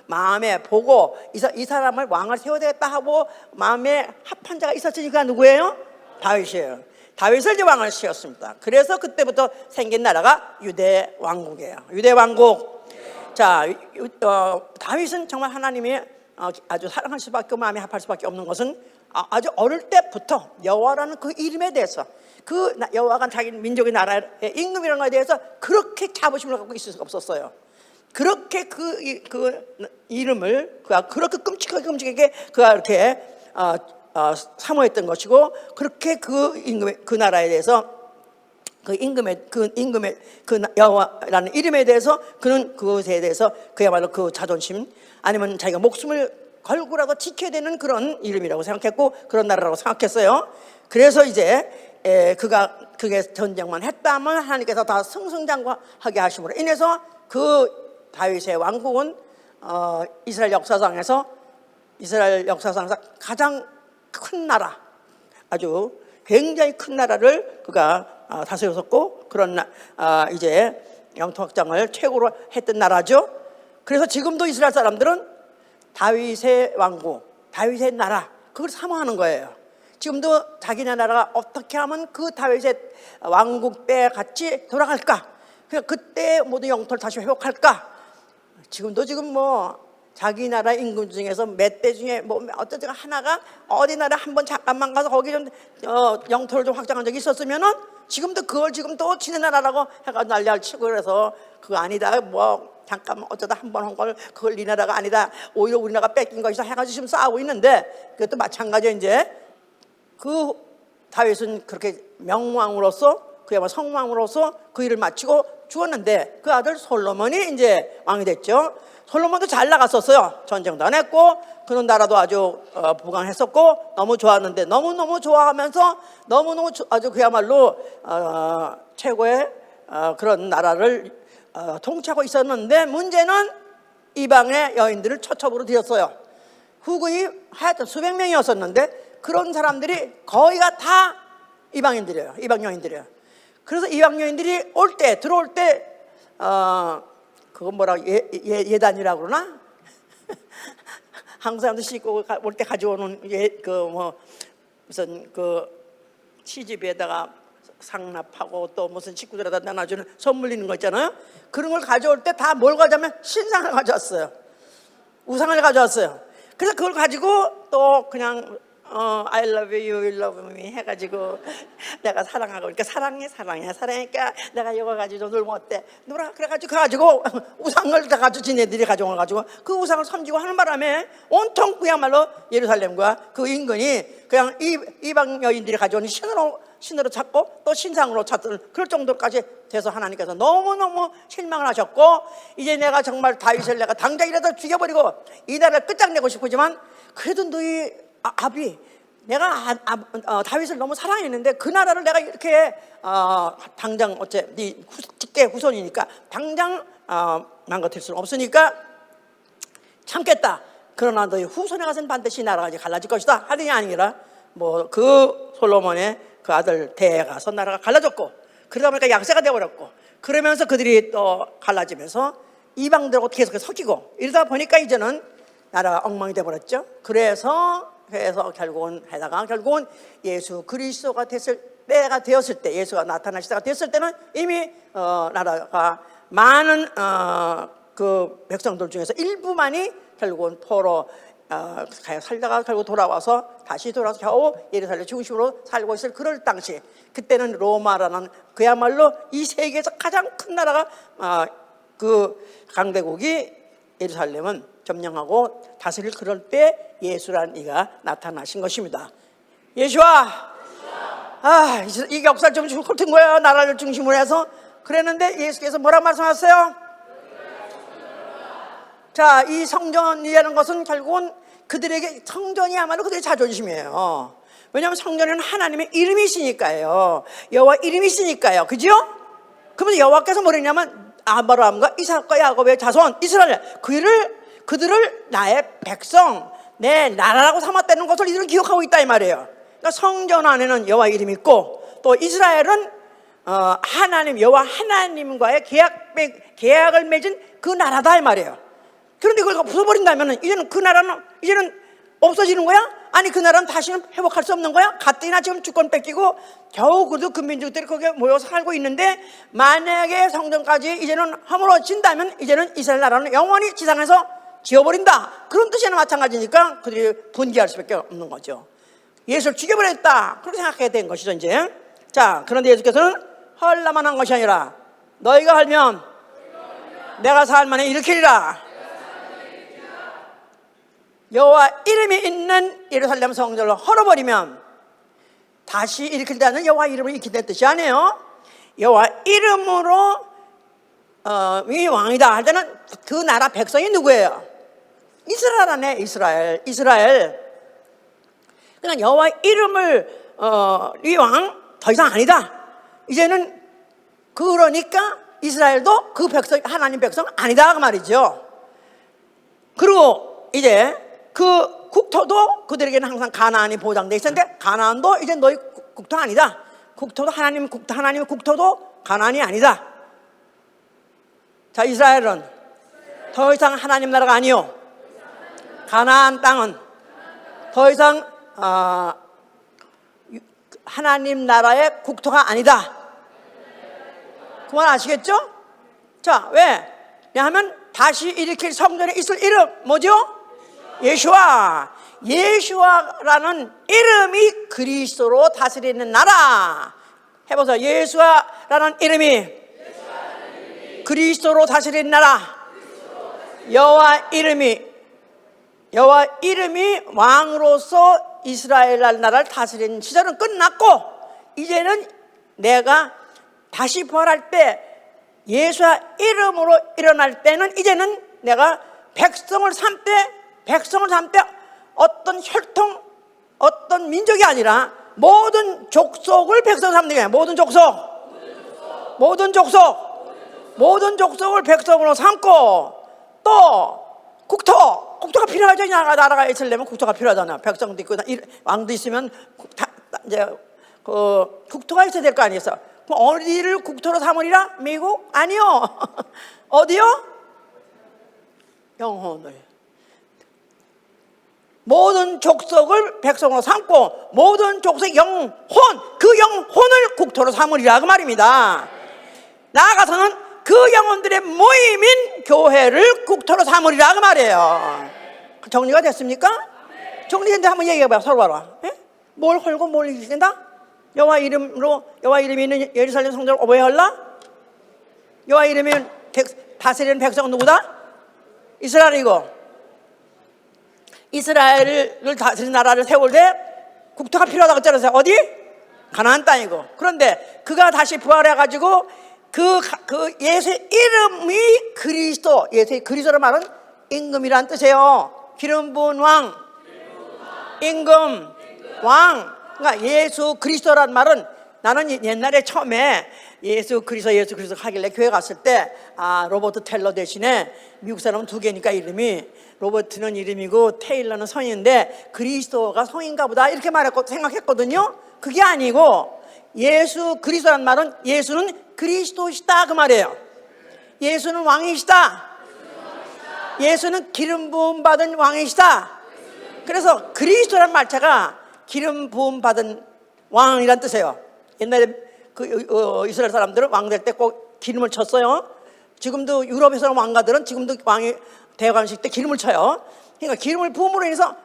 마음에 보고 이 사람을 왕을 세워야 되겠다 하고 마음에 합한 자가 있었으니까 누구예요? 다윗이에요. 다윗을 이제 왕을 씌웠습니다. 그래서 그때부터 생긴 나라가 유대 왕국이에요. 유대 왕국. 자, 다윗은 정말 하나님이 아주 사랑할 수밖에, 마음에 합할 수밖에 없는 것은 아주 어릴 때부터 여호와라는 그 이름에 대해서, 그 여호와가 자기 민족의 나라의 임금이라는 것에 대해서 그렇게 자부심을 갖고 있을 수가 없었어요. 그렇게 그 이름을 그가 그렇게 끔찍하게 그가 이렇게 사모했던 것이고, 그렇게 그 나라에 대해서 그 여호와라는 이름에 대해서 그는 그것에 대해서 그야말로 그 자존심 아니면 자기가 목숨을 걸고라도 지켜야 되는 그런 이름이라고 생각했고 그런 나라라고 생각했어요. 그래서 이제 그게 전쟁만 했다면 하나님께서 다 승승장구하게 하심으로 인해서 그 다윗의 왕국은 이스라엘 역사상에서 가장 큰 나라, 아주 굉장히 큰 나라를 그가 다스렸었고, 그런 이제 영토 확장을 최고로 했던 나라죠. 그래서 지금도 이스라엘 사람들은 다윗의 왕국, 다윗의 나라, 그걸 사모하는 거예요. 지금도 자기네 나라가 어떻게 하면 그 다윗의 왕국 때 같이 돌아갈까, 그때 모든 영토를 다시 회복할까. 지금 자기 나라 인구 중에서 몇 대 중에 뭐 어떤 하나가 어디 나라 한번 잠깐만 가서 거기 좀 영토를 좀 확장한 적이 있었으면은 지금도 그걸 지금 또 지네 나라라고 해가 난리를 치고 그래서 그거 아니다 뭐 잠깐만 어쩌다 한번 한 걸 그걸 네 나라가 아니다 오히려 우리나라가 뺏긴 것이다 해가지고 지금 싸우고 있는데 그것도 마찬가지로 이제 그 다윗은 그렇게 명왕으로서 그야말로 성왕으로서 그 일을 마치고 죽었는데 그 아들 솔로몬이 이제 왕이 됐죠. 솔로몬도 잘 나갔었어요. 전쟁도 안 했고 그런 나라도 아주 부강했었고 너무 좋았는데 너무너무 좋아하면서 너무너무 아주 그야말로 최고의 그런 나라를 통치하고 있었는데 문제는 이방의 여인들을 처첩으로 들였어요. 후궁이 하여튼 수백 명이었었는데 그런 사람들이 거의가 다 이방인들이에요. 이방 여인들이에요. 그래서 이방 여인들이 들어올 때 그건 뭐라고 예단이라고 그러나? 한국 사람들 씻고 올 때 가져오는 무슨 시집에다가 상납하고 또 무슨 식구들에다 나눠주는 선물 있는 거 있잖아요. 그런 걸 가져올 때 다 뭘 가져오면 신상을 가져왔어요. 우상을 가져왔어요. 그래서 그걸 가지고 또 그냥 I love you, you love me 해가지고 내가 사랑하고 그러니까 사랑하니까 내가 이거 가지고 놀면 어때? 놀아 그래가지고 우상을 다 가지고 지네들이 가져와가지고 그 우상을 섬기고 하는 바람에 온통 그야말로 예루살렘과 그 인근이 그냥 이방 여인들이 가져온 신으로 찾고 또 신상으로 찾던 그럴 정도까지 돼서 하나님께서 너무너무 실망을 하셨고 이제 내가 정말 다윗을 내가 당장이라도 죽여버리고 이 나라를 끝장내고 싶지만 그래도 너희 아비 내가 다윗을 너무 사랑했는데 그 나라를 내가 이렇게 당장 어째 네 직계 후손이니까 당장 망가뜨릴 수는 없으니까 참겠다. 그러나 너희 후손에 가서는 반드시 나라가 이제 갈라질 것이다 하느니 아니라 뭐 그 솔로몬의 그 아들 대에 가서 나라가 갈라졌고 그러다 보니까 약세가 되어버렸고 그러면서 그들이 또 갈라지면서 이방들하고 계속해서 섞이고 이러다 보니까 이제는 나라가 엉망이 되어버렸죠. 그래서 결국은 예수 그리스도가 되었을 때 예수가 나타날 시대가 됐을 때는 이미 나라가 많은 그 백성들 중에서 일부만이 결국은 포로 살다가 결국 다시 돌아와서 겨우 예루살렘 중심으로 살고 있을 그럴 당시 그때는 로마라는 그야말로 이 세계에서 가장 큰 나라가 그 강대국이 예루살렘은 점령하고 다스릴 그럴 때 예수라는 이가 나타나신 것입니다. 예수와 이 역사를 좀 훑은 거예요. 나라를 중심으로 해서 그랬는데 예수께서 뭐라고 말씀하셨어요? 자, 이 성전이라는 것은 결국은 그들에게 성전이야말로 그들의 자존심이에요. 왜냐하면 성전에는 하나님의 이름이 있으니까요. 여호와 이름이 있으니까요. 그죠? 그러면 여호와께서 뭐랬냐면 아브라함과 이삭과 야곱의 자손 이스라엘 그들을 나의 백성 내 나라라고 삼았다는 것을 이들은 기억하고 있다 이 말이에요. 그러니까 성전 안에는 여호와 이름이 있고 또 이스라엘은 여호와 하나님과의 계약을 맺은 그 나라다 이 말이에요. 그런데 그걸 부숴버린다면 이제는 그 나라는 이제는 없어지는 거야? 아니 그 나라는 다시는 회복할 수 없는 거야? 가뜩이나 지금 주권 뺏기고 겨우 그래도 그 민족들이 거기에 모여서 살고 있는데 만약에 성전까지 이제는 허물어진다면 이제는 이스라엘 나라는 영원히 지상에서 지워버린다. 그런 뜻이나 마찬가지니까 그들이 분개할 수밖에 없는 거죠. 예수를 죽여버렸다. 그렇게 생각해야 된 것이죠 이제. 자, 그런데 예수께서는 헐라만 한 것이 아니라 너희가 헐면 내가 사흘 만에 일으키리라. 여호와 이름이 있는 예루살렘 성전을 헐어버리면 다시 일으킨다는 여호와 이름을 일으킨다는 뜻이 아니에요. 여호와 이름으로 이 왕이다 할 때는 그 나라 백성이 누구예요? 이스라엘 안에 이스라엘. 그러니까 여호와 이름을 이 왕 더 이상 아니다. 이제는 그러니까 이스라엘도 그 백성 하나님 백성 아니다 그 말이죠. 그리고 이제 그 국토도 그들에게는 항상 가나안이 보장되어 있었는데 가나안도 이제 너희 국토 아니다. 국토도 하나님의 국토도 가나안이 아니다. 자, 이스라엘은 더 이상 하나님 나라가 아니요. 가나안 땅은 더 이상 하나님 나라의 국토가 아니다. 그 말 아시겠죠? 자, 왜? 왜냐하면 다시 일으킬 성전에 있을 이름 뭐죠? 예수와. 예수와라는 이름이 그리스도로 다스리는 나라. 해보세요. 예수와라는 이름이 그리스도로 다스리는 나라. 여호와 이름이 왕으로서 이스라엘 나라를 다스리는 시절은 끝났고, 이제는 내가 다시 부활할 때 예수와 이름으로 일어날 때는 이제는 내가 백성을 삼되 어떤 혈통, 어떤 민족이 아니라 모든 족속을 백성 삼는 게 아니라 모든 족속을 백성으로 삼고, 또 국토가 필요하죠. 나라가 있으려면 국토가 필요하잖아. 백성도 있고 왕도 있으면 이제 그 국토가 있어야 될 거 아니겠어? 그럼 어디를 국토로 삼으리라? 미국? 아니요. 어디요? 영혼을. 모든 족속을 백성으로 삼고 모든 족속의 영혼을 국토로 삼으리라 그 말입니다. 나아가서는 그 영혼들의 모임인 교회를 국토로 삼으리라 그 말이에요. 정리가 됐습니까? 정리됐는데 한번 얘기해봐요. 서로 봐라. 뭘 헐고 뭘 이긴다? 여호와 이름이 있는 예루살렘 성전을 왜 헐라? 여호와 이름이 다스리는 백성은 누구다? 이스라엘이고, 이스라엘을 다스리는 나라를 세울 때 국토가 필요하다고 했잖아요. 어디? 가나안 땅이고. 그런데 그가 다시 부활해가지고 그 예수의 이름이 그리스도, 예수의 그리스도를 말은 임금이란 뜻이에요. 기름 부은 왕, 임금, 왕. 그러니까 예수 그리스도란 말은, 나는 옛날에 처음에 예수 그리스도 하길래 교회 갔을 때, 로버트 텔러 대신에 미국 사람은 두 개니까 이름이, 로버트는 이름이고 테일러는 성인인데 그리스도가 성인가 보다 이렇게 생각했거든요. 그게 아니고, 예수 그리스도란 말은 예수는 그리스도시다 그 말이에요. 예수는 왕이시다. 예수는 기름 부음 받은 왕이시다. 그래서 그리스도란 말자가 기름 부음 받은 왕이란 뜻이에요. 옛날에 이스라엘 사람들은 왕 될 때 꼭 기름을 쳤어요. 지금도 유럽에서 왕가들은 지금도 왕이 대관식 때 기름을 쳐요. 그러니까 기름을 부음으로 인해서,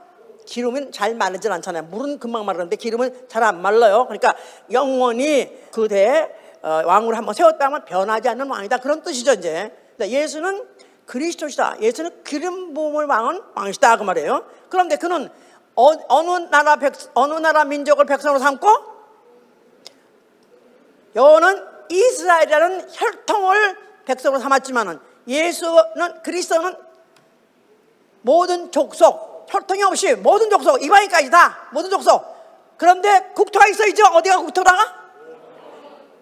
기름은 잘 마르진 않잖아요. 물은 금방 마르는데 기름은 잘 안 말라요. 그러니까 영원히 그대에 왕으로 한번 세웠다면 변하지 않는 왕이다, 그런 뜻이죠. 이제 예수는 그리스도시다. 예수는 기름 부음을 왕이시다 그 말이에요. 그런데 그는 어느 나라 민족을 백성으로 삼고, 여호는 이스라엘이라는 혈통을 백성으로 삼았지만은, 그리스도는 모든 족속, 혈통이 없이 모든 족속, 이방인까지 다 모든 족속. 그런데 국토가 있어야죠. 어디가 국토다가?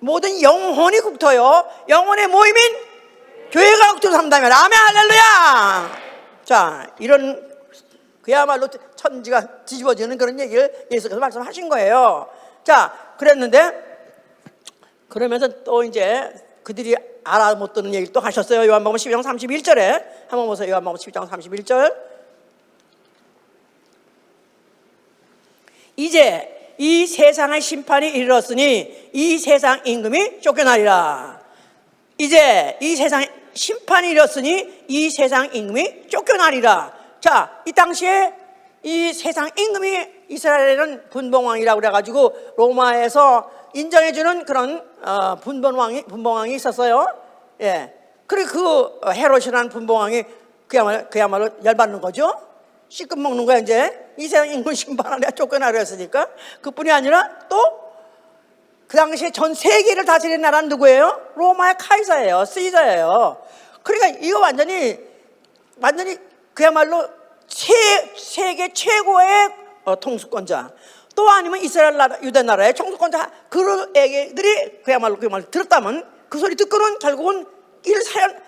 모든 영혼이 국토요. 영혼의 모임인 교회가 국토로 삼다면 아멘 할렐루야. 자, 이런 그야말로 천지가 뒤집어지는 그런 얘기를 예수께서 말씀하신 거예요. 자, 그러면서 또 이제 그들이 알아 못 듣는 얘기를 또 하셨어요. 요한복음 12장 31절에 한번 보세요. 요한복음 12장 31절. 이제 이 세상의 심판이 이르렀으니 이 세상 임금이 쫓겨나리라. 이제 이 세상의 심판이 이르렀으니 이 세상 임금이 쫓겨나리라. 자, 이 당시에 이 세상 임금이, 이스라엘에는 분봉왕이라고 그래가지고 로마에서 인정해주는 그런 분봉왕이 있었어요. 예. 그리고 그 헤롯이라는 분봉왕이 그야말로 열받는 거죠. 씻금 먹는 거야. 이제 이 세상 임금 심판하려 쫓겨나려 했으니까. 그뿐이 아니라 또 그 당시에 전 세계를 다스리는 나라는 누구예요? 로마의 카이사예요. 시저예요. 그러니까 이거 완전히 그야말로 세계 최고의 통수권자, 또 아니면 이스라엘 나라, 유대 나라의 총수권자, 그 애들이 그야말로 들었다면 그 소리 듣고는 결국은 이를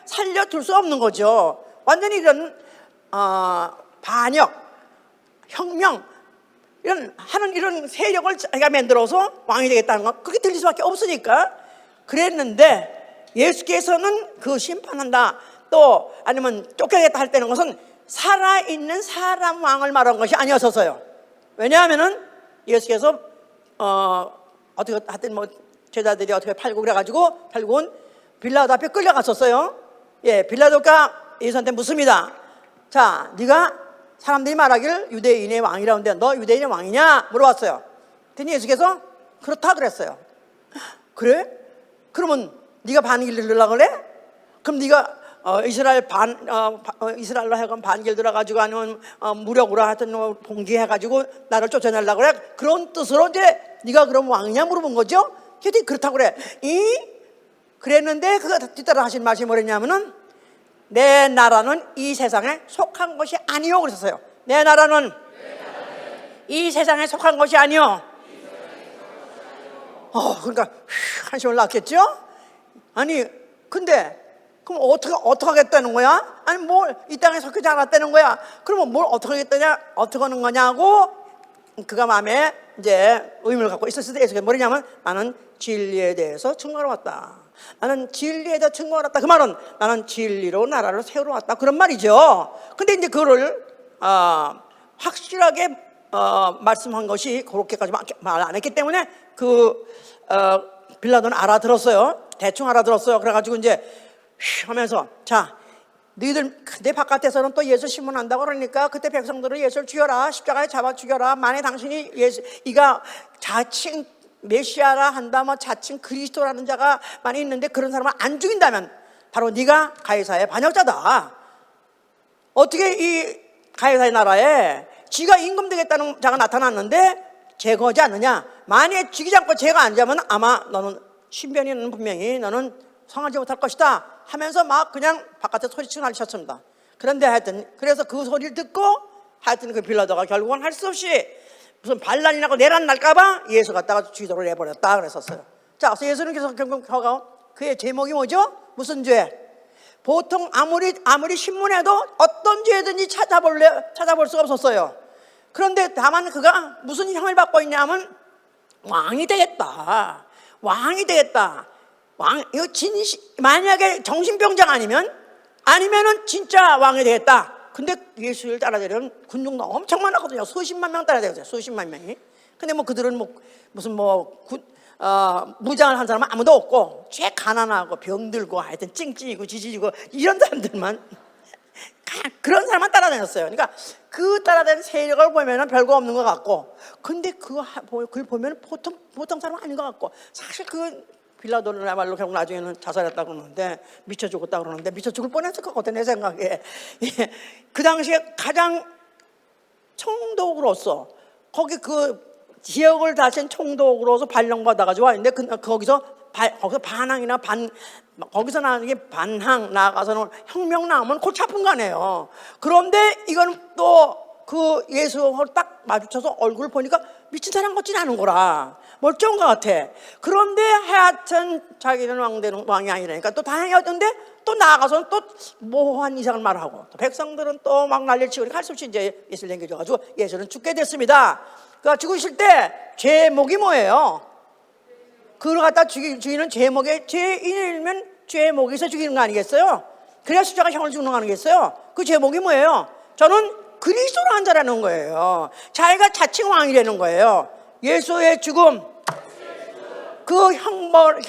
살려둘 수 없는 거죠. 완전히 이런 반역, 혁명 이런 세력을 자기가 만들어서 왕이 되겠다는 건 그게 들릴 수밖에 없으니까 그랬는데, 예수께서는 그 심판한다, 또 아니면 쫓겨내겠다 할 때는 것은 살아있는 사람 왕을 말한 것이 아니었어요. 왜냐하면은 예수께서 어떻게 하여튼 제자들이 어떻게 팔고 그래가지고 결국은 빌라도 앞에 끌려갔었어요. 예, 빌라도가 예수한테 묻습니다. 자, 네가 사람들이 말하기를 유대인의 왕이라는데 너 유대인의 왕이냐 물어봤어요. 그랬더니 예수께서 그렇다 그랬어요. 그래? 그러면 네가 반길 들으려고 그래? 그럼 네가 이스라엘로 하여금 반길 들어가지고 아니면 무력으로 하여튼 봉기해가지고 나를 쫓아내려고 그래? 그런 뜻으로 이제 네가 그럼 왕이냐 물어본 거죠. 그랬더니 그렇다고 그래. 그랬는데 그가 뒤따라 하신 말씀이 뭐랬냐면은 내 나라는 이 세상에 속한 것이 아니요 그랬었어요. 내 나라는 이 세상에 속한 것이 아니요. 그러니까 한심을 낳겠죠. 아니 근데 그럼 어떻게 하겠다는 거야? 아니 뭘 이 땅에 속하지 않았다는 거야? 그러면 뭘 어떻게 하겠다냐? 어떻게 하는 거냐고 그가 마음에 이제 의문을 갖고 있었을 때 예수께서 뭐냐면 나는 진리에 대해서 증거하러 왔다. 나는 진리에 대해서 증거하러 왔다. 그 말은 나는 진리로 나라를 세우러 왔다. 그런 말이죠. 근데 이제 그거를 확실하게 말씀한 것이 그렇게까지 말 안 했기 때문에 빌라도는 알아들었어요. 대충 알아들었어요. 그래가지고 이제 하면서 자 너희들 내 바깥에서는 또 예수 신문한다고 그러니까 그때 백성들은 예수를 죽여라 십자가에 잡아 죽여라. 만에 당신이 이가 자칭 메시아라 한다 뭐 자칭 그리스도라는 자가 많이 있는데 그런 사람을 안 죽인다면 바로 네가 가이사의 반역자다. 어떻게 이 가이사의 나라에 지가 임금 되겠다는 자가 나타났는데 제거하지 않느냐. 만약에 죽이지 않고 제거 안 하면 아마 너는 신변이는 분명히 너는 성하지 못할 것이다 하면서 막 그냥 바깥에 소리치고 날리셨습니다. 그런데 하여튼 그래서 그 소리를 듣고 하여튼 그 빌라도가 결국은 할 수 없이 무슨 반란이 나고 내란 날까봐 예수 갖다가 죽이도록 내버렸다 그랬었어요. 자, 그래서 예수는 계속 결국 그의 제목이 뭐죠? 무슨 죄? 보통 아무리 신문해도 어떤 죄든지 찾아볼 수가 없었어요. 그런데 다만 그가 무슨 형을 받고 있냐면 왕이 되겠다. 왕이 되겠다. 이거 만약에 정신병자가 아니면은 진짜 왕이 되겠다. 근데 예수를 따라다니는 군중도 엄청 많았거든요. 수십만 명 따라다녔어요. 수십만 명이. 근데 뭐 그들은 무장을 한 사람은 아무도 없고 죄 가난하고 병들고 하여튼 찡찡이고 지지고 이런 사람들만 그런 사람만 따라다녔어요. 그러니까 그 따라다니는 세력을 보면은 별거 없는 것 같고, 근데 그걸 보면 보통 사람은 아닌 것 같고, 사실 빌라도는야말로 결국 나중에는 자살했다고 그러는데 미쳐 죽었다고 그러는데 미쳐 죽을 뻔했을 것 같아 내 생각에. 그 당시에 가장 총독으로서 거기 그 지역을 다스린 총독으로서 발령받아가지고 왔는데 거기서 반항이나 거기서 나는 게 반항 나가서는 혁명 나오면 골치 아픈 거 아니에요. 그런데 이건 또 그 예수하고 딱 마주쳐서 얼굴 보니까 미친 사람 같지는 않은 거라. 멀쩡한 것 같아. 그런데 하여튼 자기는 왕이 아니라니까 또 다행이었는데 또 나아가서는 또 모호한 이상을 말하고 또 백성들은 또 막 난리를 치고 할 수 없이 이제 예수를 남겨줘가지고 예수는 죽게 됐습니다. 그러니까 죽으실 때 제목이 뭐예요? 그걸 갖다 죽이는 제목에 죄인이면 죄목에서 죽이는 거 아니겠어요? 그래야 십자가 형을 죽는 거 아니겠어요? 그 제목이 뭐예요? 저는 그리스도로 한 자라는 거예요. 자기가 자칭 왕이라는 거예요. 예수의 죽음, 그 형을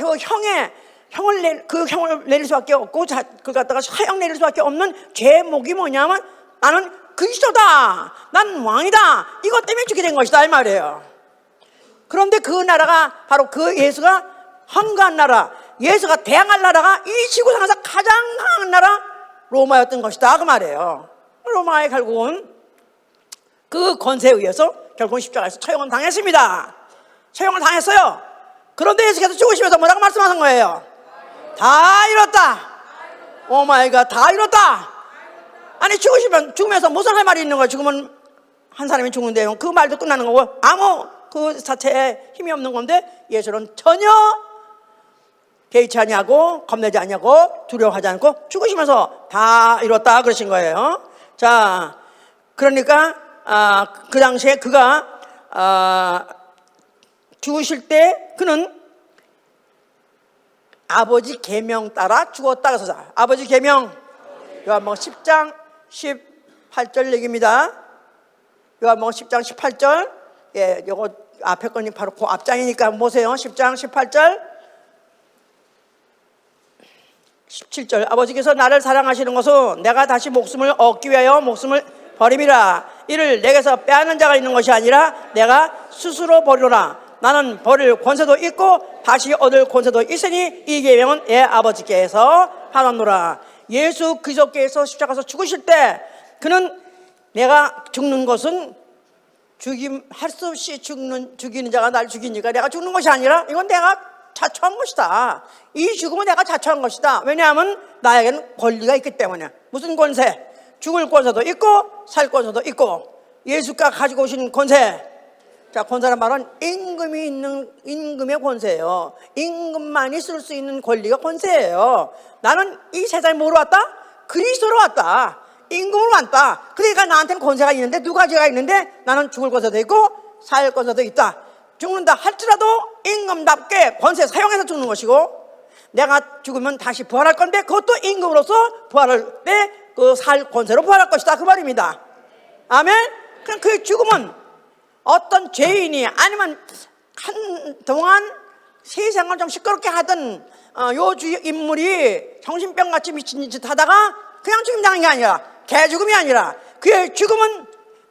내릴 수밖에 없고, 그걸 갖다가 사형 내릴 수밖에 없는 제목이 뭐냐면 나는 그리스도다, 난 왕이다, 이것 때문에 죽게 된 것이다 이 말이에요. 그런데 그 나라가 바로 그 예수가 헌거한 나라, 예수가 대항할 나라가 이 지구상에서 가장 강한 나라 로마였던 것이다 그 말이에요. 로마의 결국은 그 권세에 의해서 결국은 십자가에서 처형을 당했습니다. 처형을 당했어요. 그런데 예수께서 죽으시면서 뭐라고 말씀하신 거예요? 다 이뤘다. 오 마이 갓, 다 이뤘다. 아니 죽으면서 무슨 할 말이 있는 거야? 죽으면 한 사람이 죽는데 그 말도 끝나는 거고 아무 그 자체에 힘이 없는 건데 예수는 전혀 개의치 아니하고 겁내지 아니하고 두려워하지 않고 죽으시면서 다 이뤘다 그러신 거예요. 자, 그러니까 그 당시에 그가 죽으실 때 그는 아버지 계명 따라 죽었다 그래서 아버지 계명 요한복음 10장 18절 얘기입니다. 요한복음 10장 18절. 예, 요거 앞에 거니 바로 그 앞장이니까 보세요. 10장 18절. 17절 아버지께서 나를 사랑하시는 것은 내가 다시 목숨을 얻기 위하여 목숨을 버림이라. 이를 내게서 빼앗는 자가 있는 것이 아니라 내가 스스로 버리노라. 나는 버릴 권세도 있고 다시 얻을 권세도 있으니 이 계명은 내 아버지께서 하셨노라. 예수 그리스도께서 십자가에서 죽으실 때 그는 내가 죽는 것은 할 수 없이 죽이는 자가 날 죽이니까 내가 죽는 것이 아니라 이건 내가 자초한 것이다. 이 죽음은 내가 자초한 것이다. 왜냐하면 나에게는 권리가 있기 때문에. 무슨 권세? 죽을 권세도 있고 살 권세도 있고 예수가 가지고 오신 권세. 자, 권세란 말은 임금의 권세예요. 임금만이 쓸 수 있는 권리가 권세예요. 나는 이 세상에 뭐로 왔다? 그리스도로 왔다. 임금으로 왔다. 그러니까 나한테는 권세가 있는데 두 가지가 있는데 나는 죽을 권세도 있고 살 권세도 있다. 죽는다 할지라도 임금답게 권세 사용해서 죽는 것이고 내가 죽으면 다시 부활할 건데 그것도 임금으로서 부활할 때 그 살 권세로 부활할 것이다 그 말입니다. 아멘. 그럼 그 죽음은 어떤 죄인이 아니면 한동안 세상을 좀 시끄럽게 하던 요주 인물이 정신병같이 미친 짓 하다가 그냥 죽임당한 게 아니라 개죽음이 아니라 그의 죽음은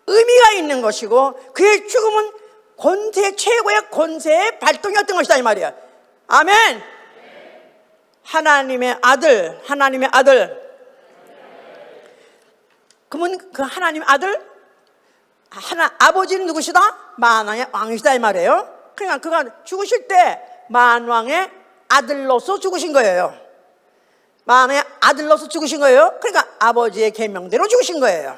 의미가 있는 것이고 그의 죽음은 최고의 권세의 발동이었던 것이다 이 말이야. 아멘. 하나님의 아들 그러면 그 하나님의 아들 아버지는 누구시다? 만왕의 왕이시다 이 말이에요. 그러니까 그가 죽으실 때 만왕의 아들로서 죽으신 거예요. 만왕의 아들로서 죽으신 거예요. 그러니까 아버지의 계명대로 죽으신 거예요.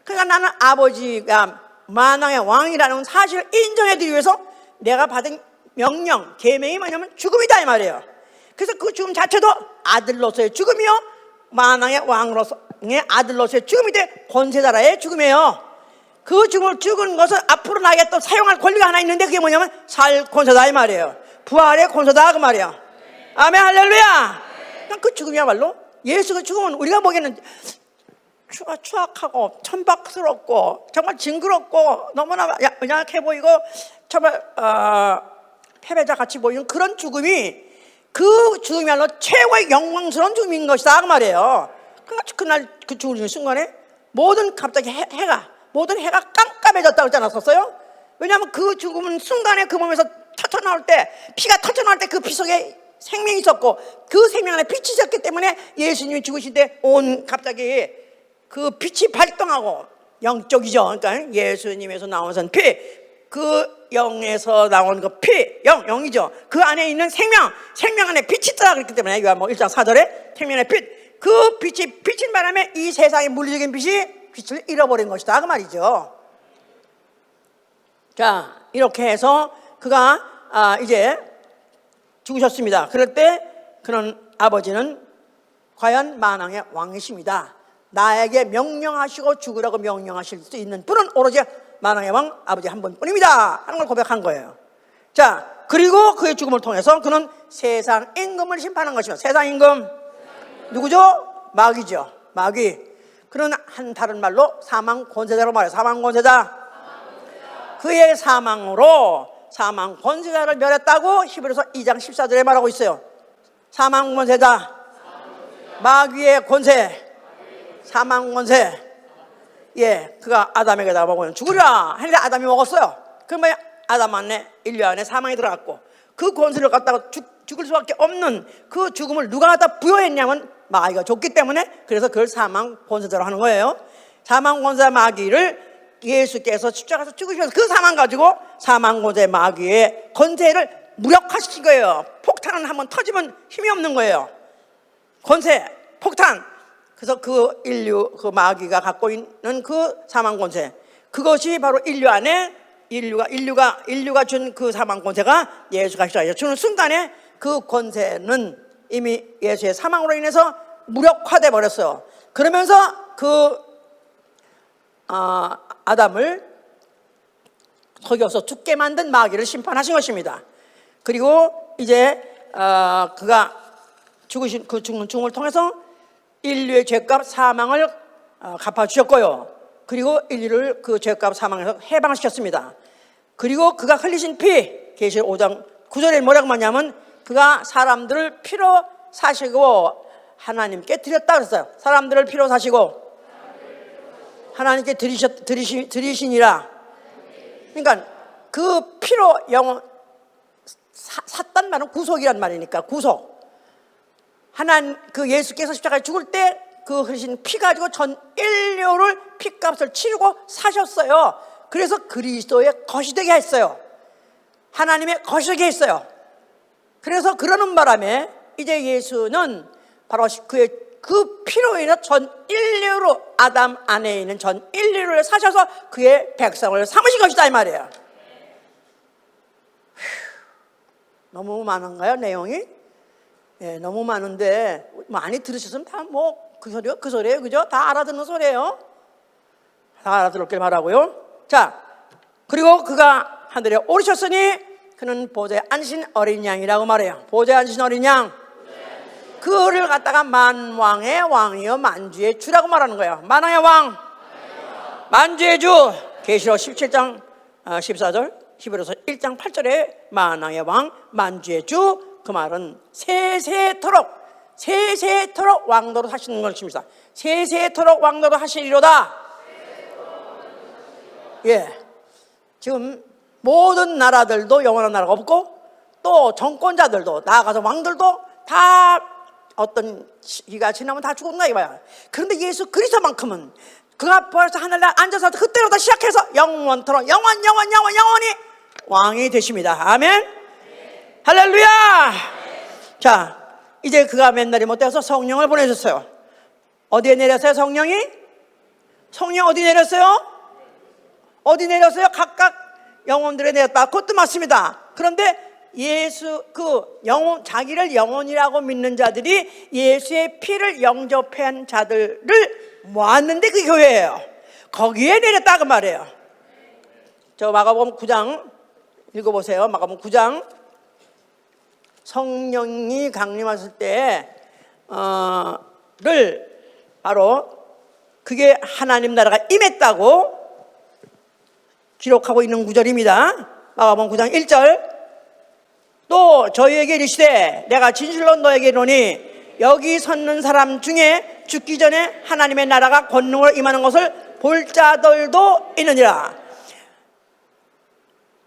그러니까 나는 아버지가 만왕의 왕이라는 사실을 인정해드리기 위해서 내가 받은 명령, 계명이 뭐냐면 죽음이다 이 말이에요. 그래서 그 죽음 자체도 아들로서의 죽음이요 만왕의 왕으로서의 아들로서의 죽음이 돼 권세자라의 죽음이에요. 그 죽은 것은 앞으로 나에게 또 사용할 권리가 하나 있는데 그게 뭐냐면 살 권세다 이 말이에요. 부활의 권세다 그 말이야. 아멘 할렐루야. 그 죽음이야말로 예수의 죽음은 우리가 보기에는 추악하고 천박스럽고 정말 징그럽고 너무나 연약해 보이고 정말 패배자 같이 보이는 그런 죽음이 그 죽음이야말로 최고의 영광스러운 죽음인 것이다 그 말이에요. 그날 그 죽는 순간에 모든 해가 깜깜해졌다고 그러지 않았었어요? 왜냐하면 그 죽음은 순간에 그 몸에서 피가 터져나올 때 그 피 속에 생명이 있었고 그 생명 안에 빛이 있었기 때문에 예수님이 죽으실 때 갑자기 그 빛이 발동하고 영적이죠. 그러니까 예수님에서 나온 피, 그 영에서 나온 그 피, 영이죠. 그 안에 있는 생명 안에 빛이 있다 그랬기 때문에 요한복음 1장 4절에 생명의 빛, 그 빛이 비친 바람에 이 세상의 물리적인 빛을 잃어버린 것이다 그 말이죠. 자, 이렇게 해서 그가 이제 죽으셨습니다. 그럴 때 그런 아버지는 과연 만왕의 왕이십니다. 나에게 명령하시고 죽으라고 명령하실 수 있는 분은 오로지 만왕의 왕 아버지 한 분뿐입니다 하는 걸 고백한 거예요. 자, 그리고 그의 죽음을 통해서 그는 세상 임금을 심판한 것입니다. 세상 임금 누구죠? 마귀죠. 마귀. 그는 다른 말로 사망 권세자로 말해요. 사망 권세자. 그의 사망으로 사망 권세자를 멸했다고 히브리서 2장 14절에 말하고 있어요. 사망 권세자, 마귀의 권세, 사망 권세. 예, 그가 아담에게다 먹으면 죽으리라 했는데 아담이 먹었어요. 그러면 아담 안에 인류 안에 사망이 들어갔고 그 권세를 갖다가 죽을 수밖에 없는 그 죽음을 누가 갖다 부여했냐면 마귀가 줬기 때문에 그래서 그걸 사망 권세자로 하는 거예요. 사망 권세 마귀를 예수께서 십자가에서 죽으시면서 그 사망 가지고 사망 권세 마귀의 권세를 무력화시킨 거예요. 폭탄은 한번 터지면 힘이 없는 거예요. 권세, 폭탄. 그래서 그 마귀가 갖고 있는 그 사망 권세, 그것이 바로 인류 안에 인류가 준 그 사망 권세가 예수가 십자가에서 주는 순간에 그 권세는 이미 예수의 사망으로 인해서 무력화돼 버렸어요. 그러면서 그 아담을 속여서 죽게 만든 마귀를 심판하신 것입니다. 그리고 이제 그가 죽는 죽음을 통해서 인류의 죄값 사망을 갚아주셨고요. 그리고 인류를 그 죄값 사망에서 해방시켰습니다. 그리고 그가 흘리신 피, 계시록 5장 9절에 뭐라고 하냐면 그가 사람들을 피로 사시고 하나님께 드렸다 그랬어요. 사람들을 피로 사시고 하나님께 드리시니라. 그러니까 그 피로 영혼 샀단 말은 구속이란 말이니까 구속. 그 예수께서 십자가에 죽을 때 그 흘리신 피 가지고 전 인류를 피값을 치르고 사셨어요. 그래서 그리스도의 것이 되게 했어요. 하나님의 것이 되게 했어요. 그래서 그러는 바람에 이제 예수는 바로 그의 그 피로 인해 전 인류로, 아담 안에 있는 전 인류를 사셔서 그의 백성을 삼으신 것이다 이 말이에요. 너무 많은가요, 내용이? 예, 너무 많은데 많이 들으셨으면 다 뭐 그 소리예요, 그죠? 다 알아듣는 소리예요. 다 알아들었길 바라고요. 자, 그리고 그가 하늘에 오르셨으니 그는 보좌에 앉으신 어린 양이라고 말해요. 보좌에 앉으신 어린 양, 그를 갖다가 만왕의 왕이요 만주의 주라고 말하는 거예요. 만왕의 왕, 만주의 주. 계시록 17장 14절, 히브리서 1장 8절에 만왕의 왕, 만주의 주. 그 말은 세세토록 왕노릇 하시는 것입니다. 세세토록 왕노릇 하시리로다. 예, 지금 모든 나라들도 영원한 나라가 없고 또 정권자들도 나아가서 왕들도 다 어떤 시기가 지나면 다 죽었나 이거야. 그런데 예수 그리스도만큼은 그 앞에서 하늘날 앉아서 그때로부터 시작해서 영원토록 영원히 왕이 되십니다. 아멘. 할렐루야. 자, 이제 그가 맨날이 못되어서 성령을 보내셨어요. 어디에 내렸어요? 성령이 어디 내렸어요? 어디 내렸어요? 각각 영혼들에 내렸다. 그것도 맞습니다. 그런데 예수 그 영혼, 자기를 영혼이라고 믿는 자들이 예수의 피를 영접한 자들을 모았는데 그 교회예요. 거기에 내렸다 그 말이에요. 저 마가복음 9장 읽어보세요. 마가복음 9장. 성령이 강림하실 때 바로 그게 하나님 나라가 임했다고 기록하고 있는 구절입니다. 마가복음 9장 1절. 또 저희에게 이르시되 내가 진실로 너에게 이르노니 여기 섰는 사람 중에 죽기 전에 하나님의 나라가 권능으로 임하는 것을 볼 자들도 있느니라.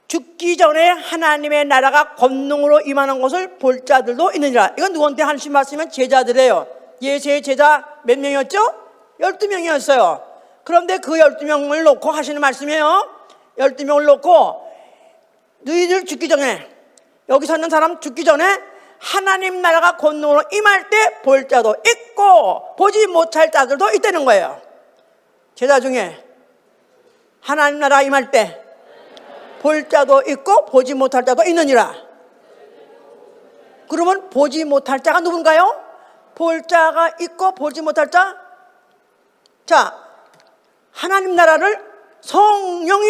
죽기 전에 하나님의 나라가 권능으로 임하는 것을 볼 자들도 있느니라. 이건 누구한테 하신 말씀이면 제자들이에요. 예수의 제자 몇 명이었죠? 12명이었어요. 그런데 그 12명을 놓고 하시는 말씀이에요. 12명을 놓고 너희들 죽기 전에, 여기 사는 사람 죽기 전에 하나님 나라가 권능으로 임할 때 볼 자도 있고 보지 못할 자들도 있다는 거예요. 제자 중에 하나님 나라가 임할 때 볼 자도 있고 보지 못할 자도 있느니라. 그러면 보지 못할 자가 누군가요? 볼 자가 있고 보지 못할 자. 자, 하나님 나라를 성령이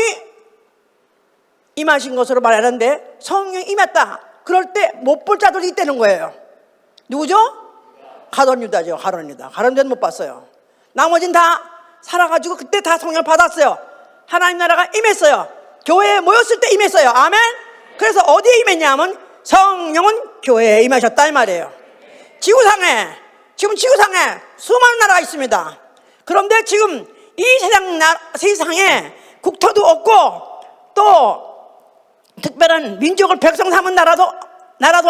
임하신 것으로 말하는데 성령이 임했다. 그럴 때 못 볼 자들이 있다는 거예요. 누구죠? 가룟 유다죠. 가룟 유다. 가룟 유다는 못 봤어요. 나머지는 다 살아가지고 그때 다 성령 받았어요. 하나님 나라가 임했어요. 교회에 모였을 때 임했어요. 아멘. 그래서 어디에 임했냐면 성령은 교회에 임하셨다 이 말이에요. 지금 지구상에 수많은 나라가 있습니다. 그런데 지금 이 세상에 국토도 없고 또 특별한 민족을 백성 삼은 나라도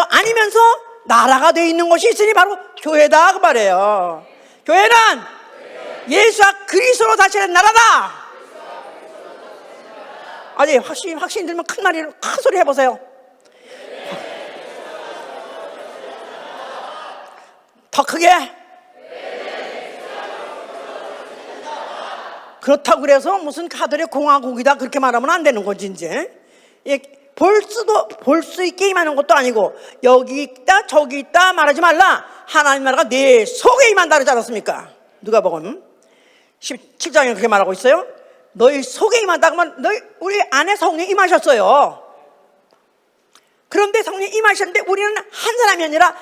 아니면서 나라가 되어 있는 것이 있으니 바로 교회다 그 말이에요. 교회는 예수와 그리스도로 다스리는 나라다. 아니 확신 들면 큰 소리 해보세요. 더 크게. 그렇다고 그래서 무슨 가들의 공화국이다 그렇게 말하면 안 되는 거지. 이제 볼 수 있게 임하는 것도 아니고 여기 있다 저기 있다 말하지 말라. 하나님 나라가 내 속에 임한다 그러지 않았습니까? 누가복음 17장에 그렇게 말하고 있어요. 너희 속에 임한다 그러면 우리 안에 성령이 임하셨어요. 그런데 성령이 임하셨는데 우리는 한 사람이 아니라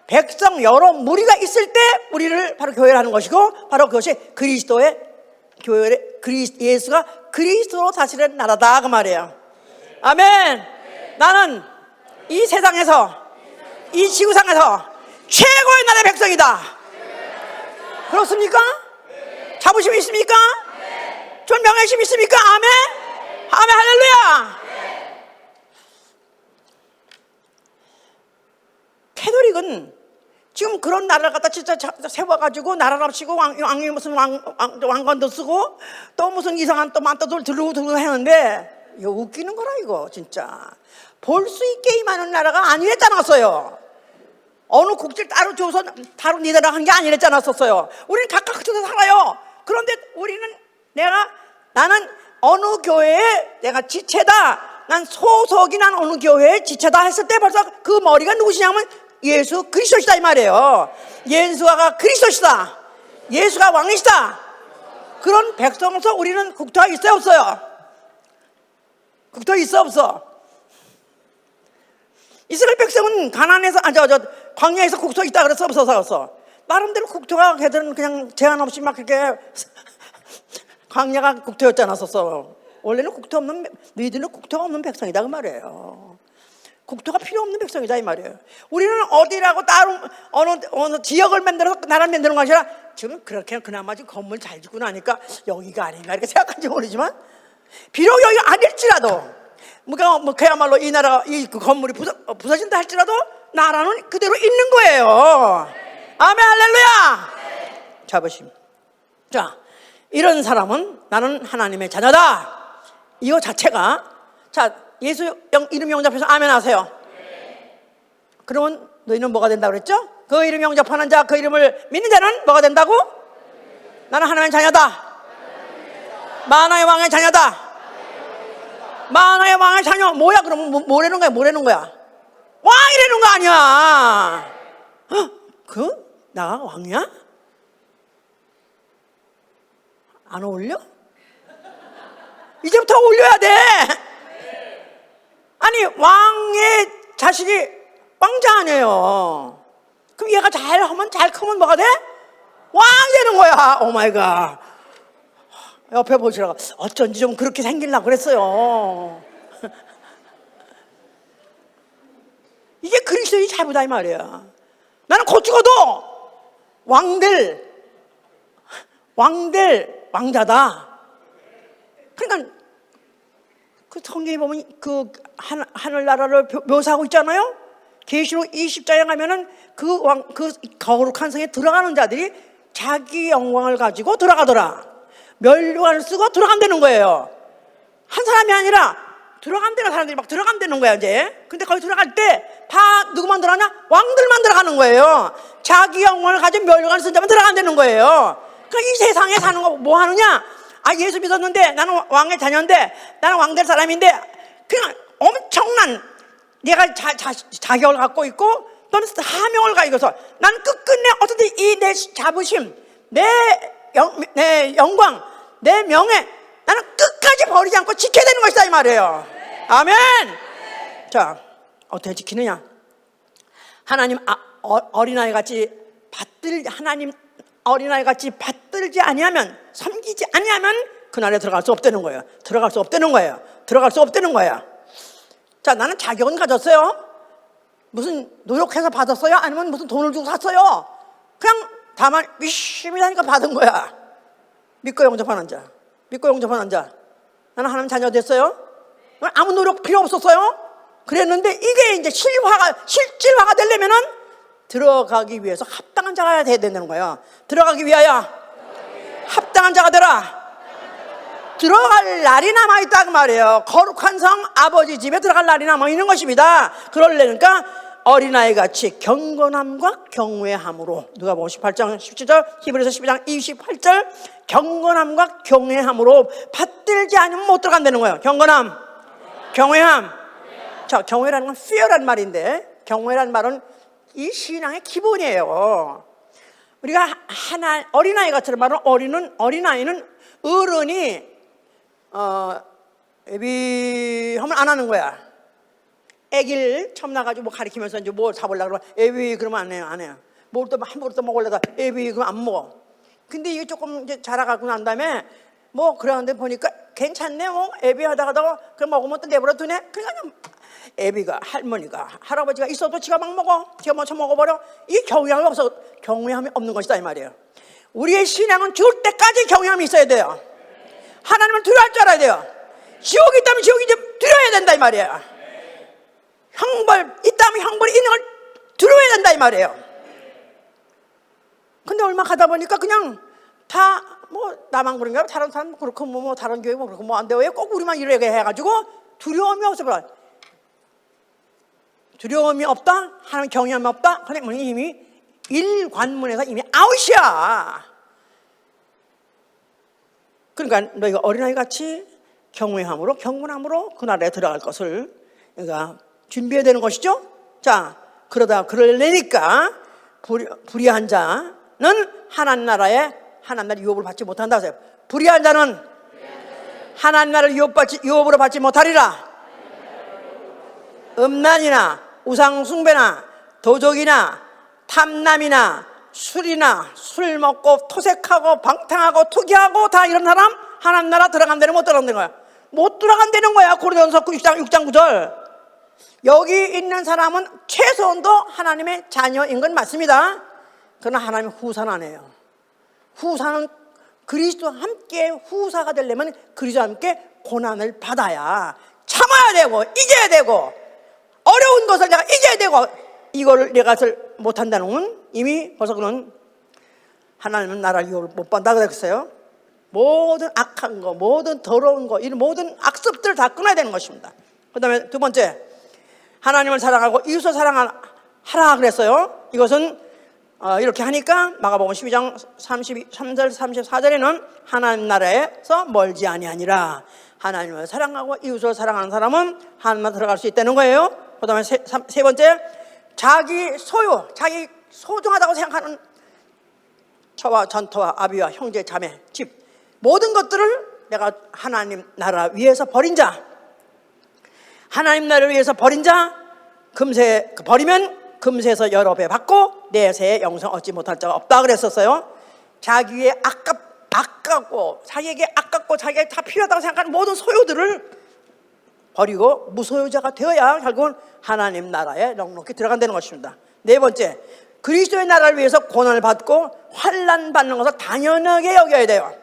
백성 여러 무리가 있을 때 우리를 바로 교회를 하는 것이고 바로 그것이 그리스도의 교회, 예수가 그리스도로 다스리는 나라다 그 말이에요. 아멘. 나는 이 세상에서 이 지구상에서 최고의 나라의 백성이다. 그렇습니까? 자부심 있습니까? 전 명예심 있습니까? 아멘? 아멘, 할렐루야! 캐톨릭은 지금 그런 나라를 갖다 진짜 세워가지고 나라랍시고 왕이 무슨 왕관도 쓰고 또 무슨 이상한 또 만다들 들고 하는데 이거 웃기는 거라 이거 진짜. 볼 수 있게 임하는 나라가 아니랬잖았어요. 어느 국지를 따로 줘서 따로 니들아 한 게 아니랬잖았었어요. 우리는 각각 흩어져 살아요. 그런데 우리는 나는 어느 교회에 내가 지체다, 난 소속이 난 어느 교회의 지체다 했을 때 벌써 그 머리가 누구시냐면 예수 그리스도시다 이 말이에요. 예수가 그리스도시다, 예수가 왕이시다. 그런 백성으로서 우리는 국토가 있어요 없어요? 국토 있어 없어? 이스라엘 백성은 가나안에서 광야에서 국토 있다 그랬어 없어? 나름대로 국토가 걔들은 그냥 제한 없이 막 그렇게 광야가 국토였지 않았었어. 원래는 국토 없는, 너희들은 국토가 없는 백성이다 그 말이에요. 국토가 필요 없는 백성이다 이 말이에요. 우리는 어디라고 따로 어느 지역을 만들어서 나라를 만드는 것이 아니라 지금 그렇게 그나마 지금 건물 잘 짓고 나니까 여기가 아닌가 이렇게 생각한지 모르지만 비록 여기가 아닐지라도 그야말로 이 나라가 그 건물이 부서진다 할지라도 나라는 그대로 있는 거예요. 아멘 할렐루야. 자부심. 자, 이런 사람은 나는 하나님의 자녀다. 이거 자체가 자 예수 이름 영접해서 아멘 하세요. 그러면 너희는 뭐가 된다고 그랬죠? 그 이름 영접하는 자, 그 이름을 믿는 자는 뭐가 된다고? 나는 하나님의 자녀다. 만화의 왕의 자녀다. 만화의 왕의 자녀 뭐야? 그러면 뭐라는 거야? 왕이라는 거 아니야. 나가 왕이야? 안 어울려? 이제부터 올려야 돼. 아니 왕의 자식이 왕자 아니에요. 그럼 얘가 잘하면 잘 크면 뭐가 돼? 왕이 되는 거야. 오 마이 갓. 옆에 보시라고 어쩐지 좀 그렇게 생기려고 그랬어요. 이게 그리스도의 자부다 이 말이야. 나는 곧 죽어도 왕자다. 그러니까 그 성경에 보면 그 하늘나라를 묘사하고 있잖아요. 계시록 20장에 가면은 그 거룩한 성에 들어가는 자들이 자기 영광을 가지고 들어가더라. 면류관을 쓰고 들어간다는 거예요. 한 사람이 아니라 들어간다는 사람들이 막 들어간다는 거야 이제. 근데 거기 들어갈 때 다 누구만 들어가냐? 왕들만 들어가는 거예요. 자기 영광을 가진 면류관을 쓴 자만 들어간다는 거예요. 그러니까 이 세상에 사는 거 뭐 하느냐? 예수 믿었는데 나는 왕의 자녀인데 나는 왕 될 사람인데 그냥 엄청난 내가 자격을 갖고 있고 또는 사명을 가지고 있어서 나는 끝끝내 어떻게 이 내 자부심, 내 영광, 내 명예 나는 끝까지 버리지 않고 지켜야 되는 것이다 이 말이에요. 아멘. 자, 어떻게 지키느냐? 하나님 어린아이 같이 하나님 어린아이 같이 받들지 아니하면, 섬기지 아니하면 그날에 들어갈 수 없다는 거예요. 들어갈 수 없다는 거야. 자, 나는 자격은 가졌어요. 무슨 노력해서 받았어요? 아니면 무슨 돈을 주고 샀어요? 그냥 다만 열심히 하니까 받은 거야. 믿고 영접하는 자. 나는 하나님 자녀 됐어요. 아무 노력 필요 없었어요. 그랬는데 이게 이제 실질화가 되려면은 들어가기 위해서 합당한 자가 돼야 된다는 거예요. 들어가기 위하여 합당한 자가 되라. 들어갈 날이 남아있다 그 말이에요. 거룩한 성 아버지 집에 들어갈 날이 남아있는 것입니다. 그러려니까 어린아이같이 경건함과 경외함으로, 누가복음 18장 17절, 히브리서 12장 28절, 경건함과 경외함으로 받들지 않으면 못 들어간다는 거예요. 경건함, 경외함. 자, 경외라는 건 fear라는 말인데, 경외라는 말은 이 신앙의 기본이에요. 우리가 어린아이 같은 말은 어린아이는 어른이 애비하면 안 하는 거야. 애기를 처음 나가지고 뭐 가리키면서 이제 뭘 사보려고 그러면 애비 그러면 안 해요. 뭘 또 함부로 또 먹으려다 애비 그러면 안 먹어. 근데 이게 조금 이제 자라가고 난 다음에 뭐 그러는데 보니까 괜찮네. 뭐 애비 하다가 그럼 먹으면 또 내버려 두네. 그냥 애비가 할아버지가 있어도 지가 막 먹어. 지가 먼저 먹어버려. 이 경외함이 없는 것이다 이 말이에요. 우리의 신앙은 죽을 때까지 경외함이 있어야 돼요. 하나님을 두려워할 줄 알아야 돼요. 지옥이 있다면 지옥이 이제 두려워야 된다 이 말이에요. 형벌 있다면 형벌이 있는 걸 두려워야 된다 이 말이에요. 근데 얼마 가다 보니까 그냥 다 뭐 나만 그런가, 다른 사람 그렇고 뭐 다른 교회 뭐 그렇고 뭐 안 돼, 왜 꼭 우리만 이러게 해가지고 두려움이 없어 그래. 두려움이 없다, 하나님 경외함이 없다, 하나님 이미 일관문에서 이미 아웃이야. 그러니까 너희가 어린아이 같이 경외함으로 경건함으로 그 나라에 들어갈 것을 그러니까 준비해야 되는 것이죠. 자, 그러다 그러려니까 불의한 자는 하나님 나라의 유업을 받지 못한다고 해요. 불의한 자는 하나님 나라를 유업으로 받지 못하리라. 음란이나 우상숭배나 도적이나 탐남이나 술이나 술 먹고 토색하고 방탕하고 투기하고 다 이런 사람 하나님 나라 들어간다는 못 들어간다는 거야. 못 들어간다는 거야. 고린도전서 6장 9절. 여기 있는 사람은 최소한도 하나님의 자녀인 건 맞습니다. 그러나 하나님의 후사는 아니에요. 후사는 그리스도와 함께 후사가 되려면 그리스도와 함께 고난을 받아야 참아야 되고 이겨야 되고 어려운 것을 내가 이겨야 되고 이거를 내가 못한다는 건 이미 벌써 그는 하나님은 나라를 유업을 못 받는다고 그랬어요. 모든 악한 거, 모든 더러운 거, 이런 모든 악습들을 다 끊어야 되는 것입니다. 그 다음에 두 번째, 하나님을 사랑하고 이웃을 사랑하라 그랬어요. 이것은 이렇게 하니까 마가복음 12장 33절 34절에는 하나님 나라에서 멀지 아니하니라. 하나님을 사랑하고 이웃을 사랑하는 사람은 하나님만 들어갈 수 있다는 거예요. 그 다음에 세 번째, 자기 소유, 자기 소중하다고 생각하는 처와 전토와 아비와 형제 자매 집 모든 것들을 내가 하나님 나라 위해서 버린 자, 하나님 나라를 위해서 버린 자, 금세 버리면 금세에서 여러 배 받고 내세에 영생 얻지 못할 자가 없다 그랬었어요. 자기의 아깝고 자기에게 아깝고 자기에게 다 필요하다고 생각하는 모든 소유들을 버리고 무소유자가 되어야 결국은 하나님 나라에 넉넉히 들어간다는 것입니다. 네 번째, 그리스도의 나라를 위해서 고난을 받고 환난 받는 것을 당연하게 여겨야 돼요.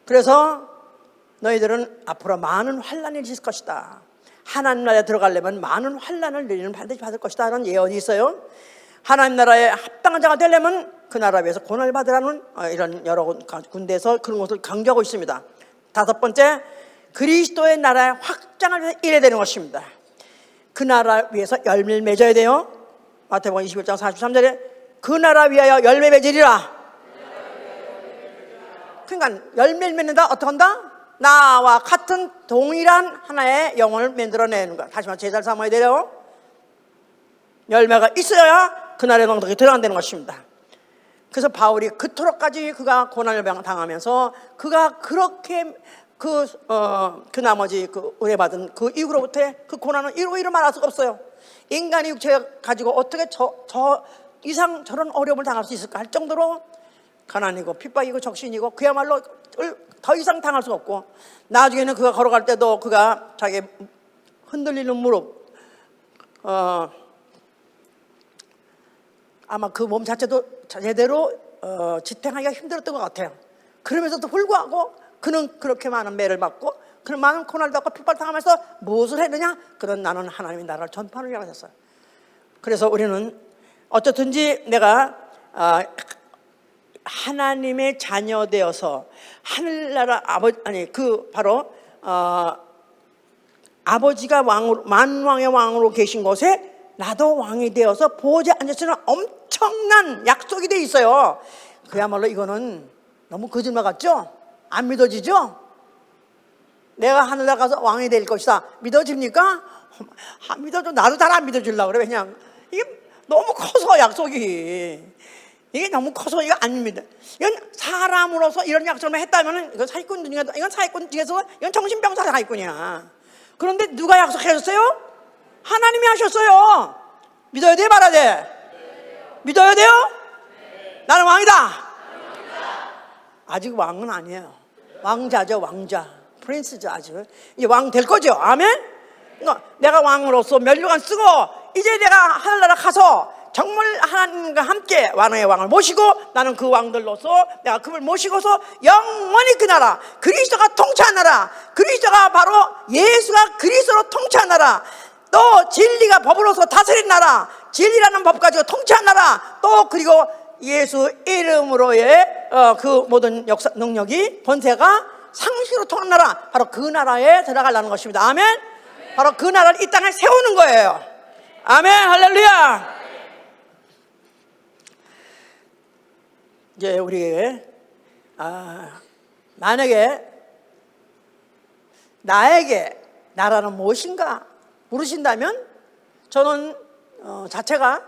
그래서 너희들은 앞으로 많은 환난이 있을 것이다. 하나님 나라에 들어가려면 많은 환난을 너희는 반드시 받을 것이다 라는 예언이 있어요. 하나님 나라에 합당한 자가 되려면 그 나라 위해서 고난을 받으라는 이런 여러 군데에서 그런 것을 강조하고 있습니다. 다섯 번째, 그리스도의 나라의 확장을 위해서 일해야 되는 것입니다. 그 나라 위해서 열매를 맺어야 돼요. 마태복음 21장 43절에 그 나라 위하여 열매 맺으리라. 그러니까 열매를 맺는다. 어떻게 한다? 나와 같은 동일한 하나의 영혼을 만들어내는 거야. 다시 말해 제자를 삼아야 돼요. 열매가 있어야 그 나라에 넉넉히 들어간다는 것입니다. 그래서 바울이 그토록까지 그가 고난을 당하면서 그가 그렇게 그 나머지 그 은혜받은 그 이후로부터 그 고난은 이루 말할 수가 없어요. 인간의 육체가 가지고 어떻게 저 이상 저런 어려움을 당할 수 있을까 할 정도로 가난이고 핍박이고 적신이고 그야말로 더 이상 당할 수가 없고, 나중에는 그가 걸어갈 때도 그가 자기 흔들리는 무릎 아마 그 몸 자체도 제대로 지탱하기가 힘들었던 것 같아요. 그러면서도 불구하고 그는 그렇게 많은 매를 받고 그런 많은 고난을 받고 핍박당하면서 무엇을 했느냐? 그는 나는 하나님의 나라를 전파하는 자가 됐어요. 그래서 우리는 어쨌든지 내가 하나님의 자녀 되어서 하늘나라 바로 아버지가 만왕의 왕으로 계신 곳에 나도 왕이 되어서 보호자에 앉아서는 엄청난 약속이 돼 있어요. 그야말로 이거는 너무 거짓말 같죠? 안 믿어지죠? 내가 하늘나라 가서 왕이 될 것이다. 믿어집니까? 안 믿어도 나도 잘 안 믿어주려고 그래. 왜냐 이게 너무 커서 약속이 이게 너무 커서 이거 안 믿어. 이건 사람으로서 이런 약속을 했다면 이건 사기꾼 중에 이건 사기꾼 중에서 이건 정신병자 사기꾼이야. 그런데 누가 약속하셨어요? 하나님이 하셨어요. 믿어야 돼 말아야 돼? 믿어야 돼요? 나는 왕이다. 아직 왕은 아니에요. 왕자죠. 왕자, 프린스죠. 아직 이제 왕 될 거죠. 아멘. 내가 왕으로서 면류관 쓰고 이제 내가 하늘나라 가서 정말 하나님과 함께 왕의 왕을 모시고 나는 그 왕들로서 내가 그걸 모시고서 영원히 그 나라 그리스도가 통치하는 나라, 그리스도가 바로 예수가 그리스도로 통치하는 나라, 또 진리가 법으로서 다스린 나라, 진리라는 법 가지고 통치하는 나라, 또 그리고 예수 이름으로의 그 모든 역사 능력이 권세가 상시로 통하는 나라, 바로 그 나라에 들어가려는 것입니다. 아멘. 바로 그 나라를 이 땅에 세우는 거예요. 아멘. 할렐루야. 이제 우리 만약에 나에게 나라는 무엇인가 물으신다면 저는 자체가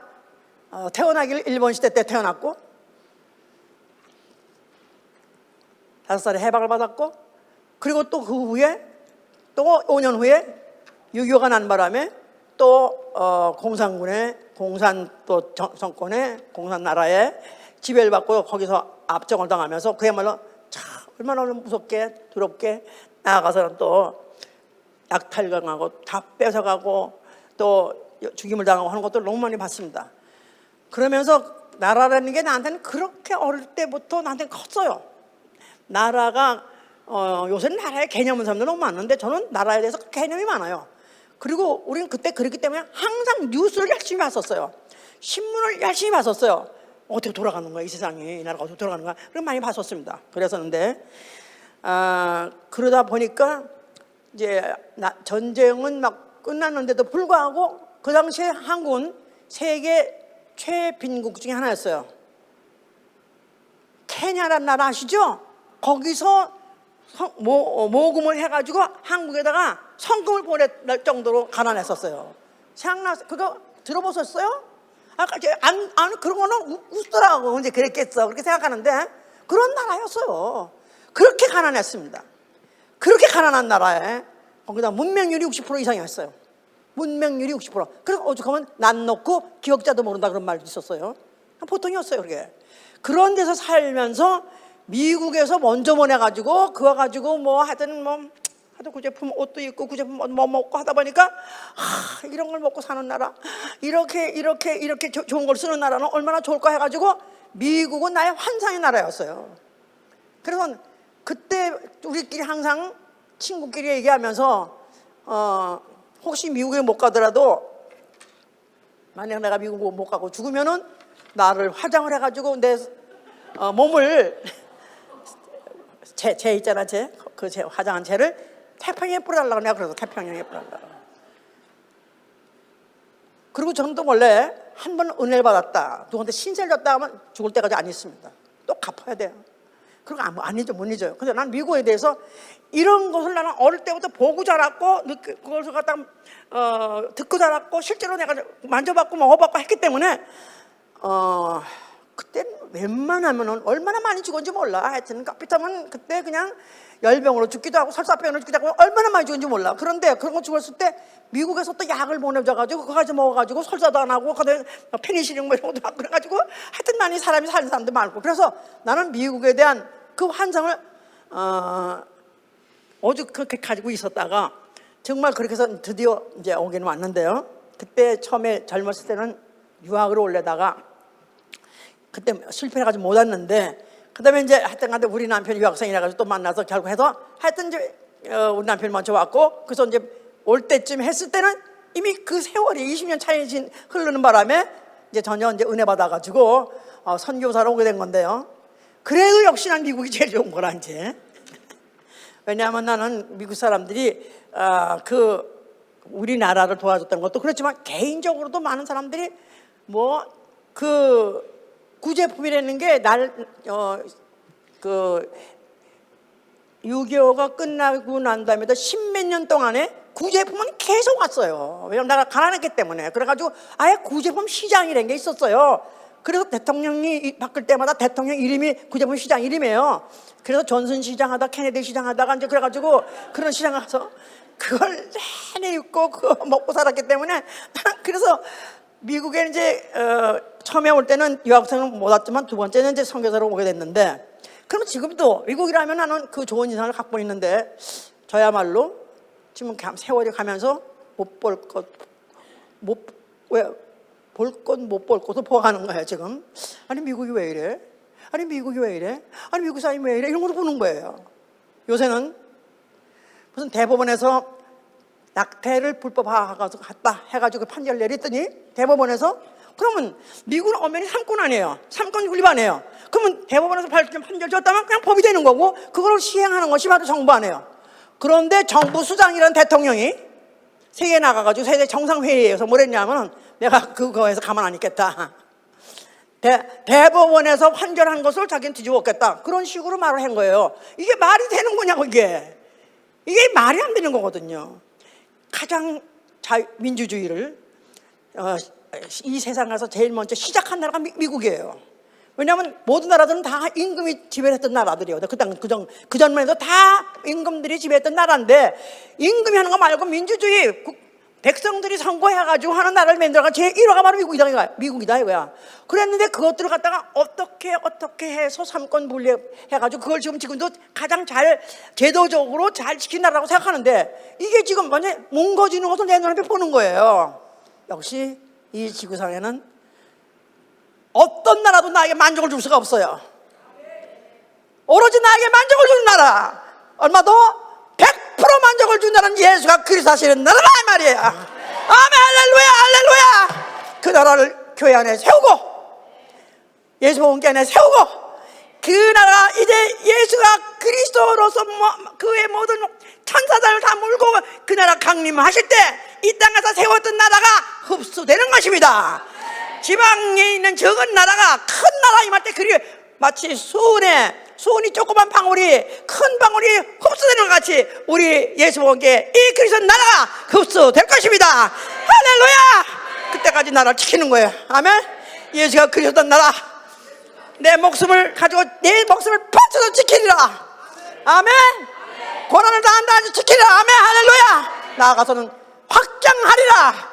태어나길 일본 시대 때 태어났고 5살에 해방을 받았고, 그리고 또 그 후에 또 5년 후에 6.25가 난 바람에 또 공산군의 공산 또 정권의 공산 나라에 지배를 받고 거기서 압정을 당하면서 그야말로 참 얼마나 무섭게 두렵게 나아가서는 또 약탈당하고 다 뺏어가고 또 죽임을 당하고 하는 것도 너무 많이 봤습니다. 그러면서 나라라는 게 나한테는 그렇게 어릴 때부터 나한테는 컸어요. 나라가 요새는 나라의 개념은 사람들 너무 많은데 저는 나라에 대해서 개념이 많아요. 그리고 우리는 그때 그랬기 때문에 항상 뉴스를 열심히 봤었어요. 신문을 열심히 봤었어요. 어떻게 돌아가는 거야 이 세상이, 이 나라가 어떻게 돌아가는 거야, 그럼 많이 봤었습니다. 그랬었는데 그러다 보니까 이제 전쟁은 막 끝났는데도 불구하고 그 당시에 한국은 세계 최빈국 중에 하나였어요. 케냐라는 나라 아시죠? 거기서 모금을 해가지고 한국에다가 성금을 보낼 정도로 가난했었어요. 생각나서 그거 들어보셨어요? 아까 그런 거는 웃더라고. 이제 그랬겠어 그렇게 생각하는데 그런 나라였어요. 그렇게 가난했습니다. 그렇게 가난한 나라에 거기다 문맹률이 60% 이상이었어요. 문맹률이 60%. 그래서 오죽하면 난 놓고 기억자도 모른다 그런 말도 있었어요. 보통이었어요 그게. 그런 데서 살면서 미국에서 먼저 보내가지고 그거 가지고 뭐 하여튼 그 제품 옷도 입고 그 제품 뭐 먹고 하다 보니까 이런 걸 먹고 사는 나라, 이렇게 좋은 걸 쓰는 나라는 얼마나 좋을까 해가지고 미국은 나의 환상의 나라였어요. 그래서 그때 우리끼리 항상 친구끼리 얘기하면서 혹시 미국에 못 가더라도 만약 내가 미국 못 가고 죽으면은 나를 화장을 해가지고 내 몸을 재 있잖아, 그 화장한 재를 태평양에 뿌려달라고 내가 그래서 태평양에 뿌려달라고. 그리고 저는 또 원래 한 번 은혜를 받았다, 누구한테 신세를 졌다 하면 죽을 때까지 안 있습니다. 또 갚아야 돼요. 그리고 안 잊어, 못 잊어요. 근데 난 미국에 대해서 이런 것을 나는 어릴 때부터 보고 자랐고 그것을 갖다 듣고 자랐고 실제로 내가 만져봤고 먹어봤고 했기 때문에 그때 웬만하면은 얼마나 많이 죽었는지 몰라. 하여튼 비타민 그때 그냥 열병으로 죽기도 하고 설사병으로 죽기도 하고 얼마나 많이 죽었는지 몰라. 그런데 그런 거 죽었을 때 미국에서 또 약을 보내줘가지고 그거 가지고 먹어가지고 설사도 안 하고 거기에 페니실린 뭐 이런 것도 막 그래가지고 하여튼 많이 사람이 사는 사람도 많고. 그래서 나는 미국에 대한 그 환상을 오죽 그렇게 가지고 있었다가 정말 그렇게 해서 드디어 이제 오긴 왔는데요. 그때 처음에 젊었을 때는 유학으로 올려다가 그때 실패해가지고 못 왔는데, 그 다음에 이제 하여튼 간에 우리 남편이 유학생이라 가지고 또 만나서 결국 해서 하여튼 이제 우리 남편이 먼저 왔고, 그래서 이제 올 때쯤 했을 때는 이미 그 세월이 20년 차이 흐르는 바람에 이제 전혀 이제 은혜 받아가지고 선교사로 오게 된 건데요. 그래도 역시 난 미국이 제일 좋은 거라 이제. 왜냐하면 나는 미국 사람들이 우리나라를 도와줬다는 것도 그렇지만 개인적으로도 많은 사람들이 구제품이라는 게 6.25가 끝나고 난 다음에도 10몇 년 동안에 구제품은 계속 왔어요. 왜냐면 나가 가난했기 때문에. 그래가지고 아예 구제품 시장이라는 게 있었어요. 그래서 대통령이 바뀔 때마다 대통령 이름이 구제품 시장 이름이에요. 그래서 존슨 시장 하다 케네디 시장 하다가 이제 그래가지고 그런 시장 가서 그걸 내내 입고 그거 먹고 살았기 때문에 나는 그래서 미국에 이제 처음에 올 때는 유학생은 못 왔지만 두 번째는 이제 선교사로 오게 됐는데, 그럼 지금도 미국이라면 나는 그 좋은 인상을 갖고 있는데 저야말로 지금 세월이 가면서 볼 것 못 볼 것도 보아가는 거예요 지금. 아니 미국이 왜 이래? 아니 미국이 왜 이래? 아니 미국 사람이 왜 이래? 이런 것도 보는 거예요. 요새는 무슨 대법원에서 낙태를 불법화했다 해가지고 판결 내렸더니 대법원에서 그러면 미국은 엄연히 삼권 아니에요. 삼권 분립 아니에요. 그러면 대법원에서 판결 줬다면 그냥 법이 되는 거고 그걸 시행하는 것이 바로 정부 아니에요. 그런데 정부 수장이라는 대통령이 세계에 나가가지고 세계 정상회의에서 뭘 했냐면 내가 그거에서 가만 안 있겠다. 대법원에서 판결한 것을 자기는 뒤집어먹겠다. 그런 식으로 말을 한 거예요. 이게 말이 되는 거냐고 이게 말이 안 되는 거거든요. 가장 민주주의를 이 세상에서 제일 먼저 시작한 나라가 미국이에요. 왜냐하면 모든 나라들은 다 임금이 지배했던 나라들이에요. 그전만 해도 다 임금들이 지배했던 나라인데 임금이 하는 거 말고 민주주의 백성들이 선거해가지고 하는 나라를 만들어가 제1호가 바로 미국이다 이거야. 그랬는데 그것들을 갖다가 어떻게 해서 삼권 분립해가지고 그걸 지금도 가장 잘 제도적으로 잘 지킨 나라라고 생각하는데 이게 지금 완전 뭉거지는 것을 내 눈앞에 보는 거예요. 역시 이 지구상에는 어떤 나라도 나에게 만족을 줄 수가 없어요. 오로지 나에게 만족을 주는 나라, 얼마 더 100% 만족을 준다는 예수가 그리스도 하시는 나라라 이 말이에요. 아멘 할렐루야 할렐루야. 그 나라를 교회 안에 세우고 예수 복음교 안에 세우고 그 나라 이제 예수가 그리스도로서 그의 모든 천사들을 다 물고 그 나라 강림하실 때 이 땅에서 세웠던 나라가 흡수되는 것입니다. 지방에 있는 적은 나라가 큰 나라 임할 때 마치 수온이 조그만 방울이 큰 방울이 흡수되는 것 같이 우리 예수 복음교회 이 그리스도 나라가 흡수될 것입니다. 할렐루야. 그때까지 나라를 지키는 거예요. 아멘. 예수가 그리스도 나라 내 목숨을 가지고 내 목숨을 바쳐서 지키리라. 아멘. 고난을 당한다 지키리라. 아멘 할렐루야. 나아가서는 확장하리라.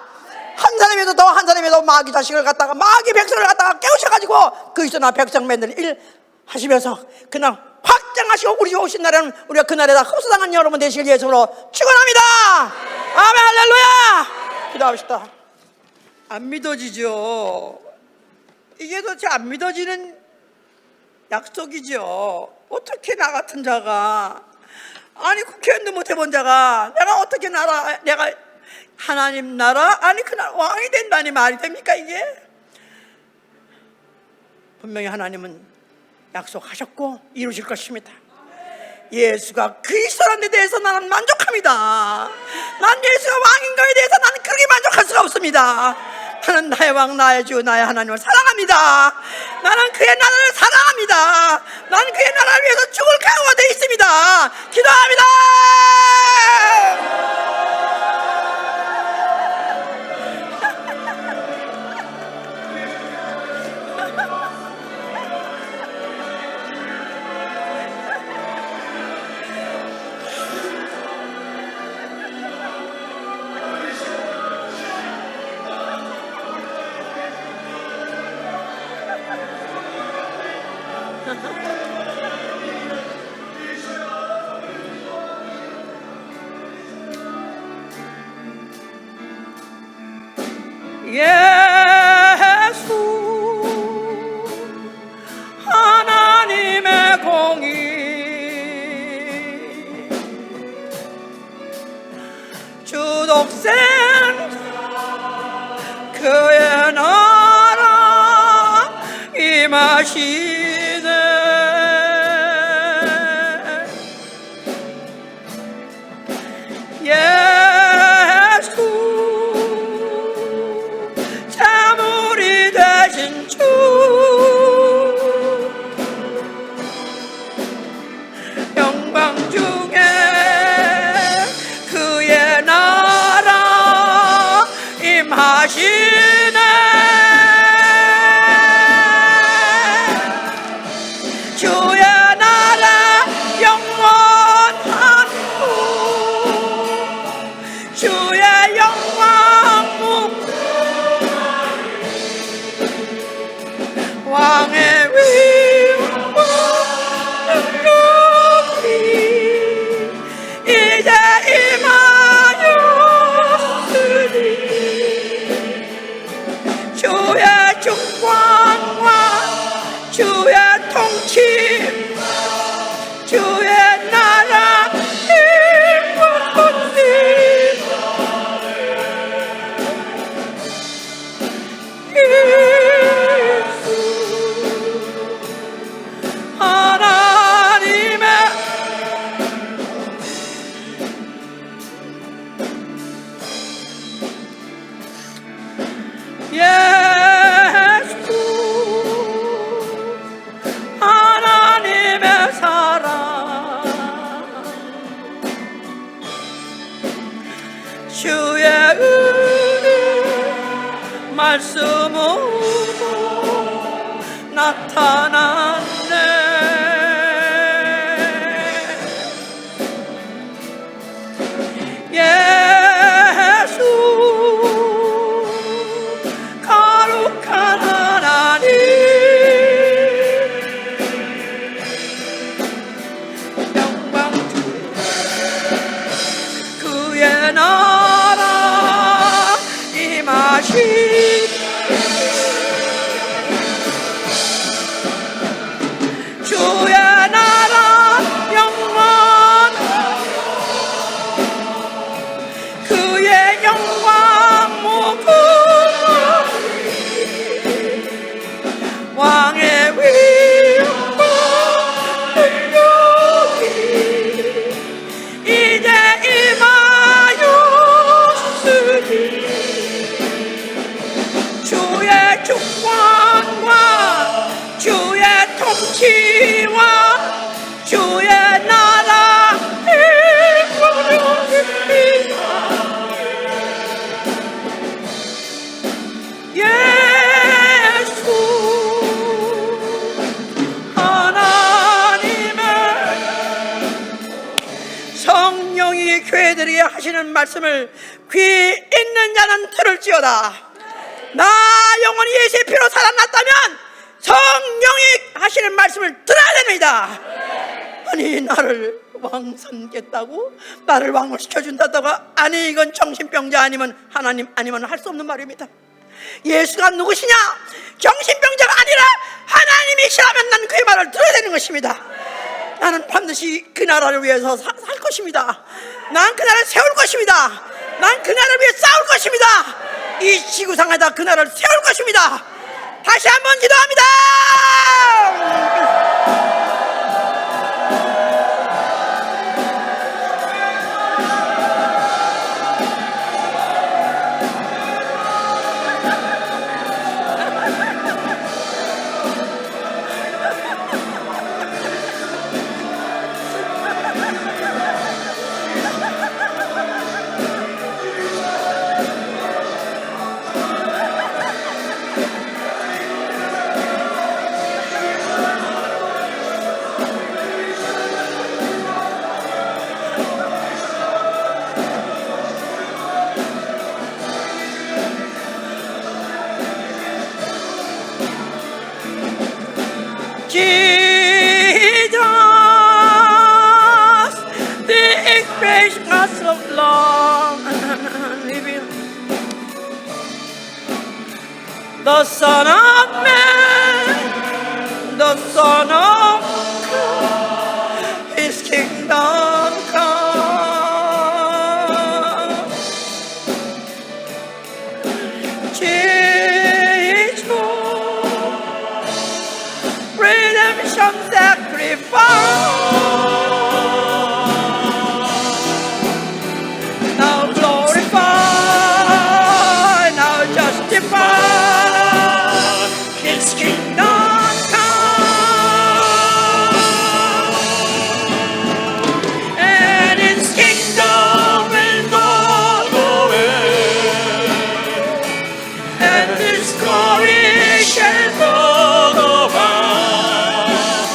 한 사람이라도 더 한 사람이라도 마귀 자식을 갖다가 마귀 백성을 갖다가 깨우쳐가지고 그리스도나 백성 만드는 일 하시면서 그날 확장하시고 우리 오신 날에는 우리가 그날에다 흡수당한 여러분 되시길 예수로 축원합니다. 아멘 할렐루야. 기도합시다. 안 믿어지죠. 이게 도대체 안 믿어지는 약속이죠. 어떻게 나 같은 자가 아니 국회의원도 못 해본 자가 내가 어떻게 내가 하나님 나라 아니 그날 왕이 된다니 말이 됩니까 이게? 분명히 하나님은 약속하셨고 이루실 것입니다. 예수가 그리스도라는 데 대해서 나는 만족합니다. 난 예수가 왕인 거에 대해서 나는 그렇게 만족할 수가 없습니다. 나는 나의 왕 나의 주 나의 하나님을 사랑합니다. 나는 그의 나라를 사랑합니다. 나는 그의 나라를 위해서 죽을 각오가 되어 있습니다. 기도합니다. 예수 하나님의 공의 주독생 그의 나라 임하시네. 이제 임하였으니 나타났네. 예수 거룩한 하나님, 영광 그의 나라 임하시. 주의 나라 영원, 그의 영광 무궁화, 왕의 위엄과 능력이 이제 임하였으니 주의 주권과 주의 통치와 주의 나라 일구령입니다. 예수 하나님의 성령이 교회들에게 하시는 말씀을 귀 있는 자는 들을지어다. 나 영원히 예수의 피로 살아났다면 성령이 하시는 말씀을 들어야 됩니다. 아니, 나를 왕 삼겠다고? 나를 왕을 시켜준다고? 아니, 이건 정신병자 아니면 하나님 아니면 할 수 없는 말입니다. 예수가 누구시냐? 정신병자가 아니라 하나님이시라면 난 그의 말을 들어야 되는 것입니다. 나는 반드시 그 나라를 위해서 살 것입니다. 난 그 나라를 세울 것입니다. 난 그 나라를 위해 싸울 것입니다. 이 지구상에다 그 나라를 세울 것입니다. 다시 한번 기도합니다. Jesus, the expression of love and living, the Son of Man, the Son of God, His kingdom come. Jesus, redemption sacrifice, now glorified, now justified, His kingdom come, and His kingdom will not go away, and His glory shall not abide,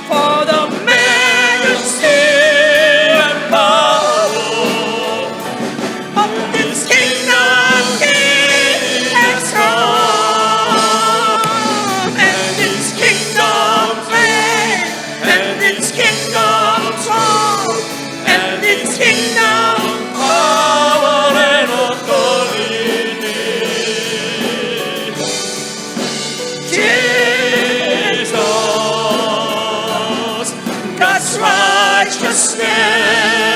for the majesty and power of this kingdom King and strong, and this kingdom reign, and this kingdom throne, and this kingdom power and authority. Jesus, God's righteousness.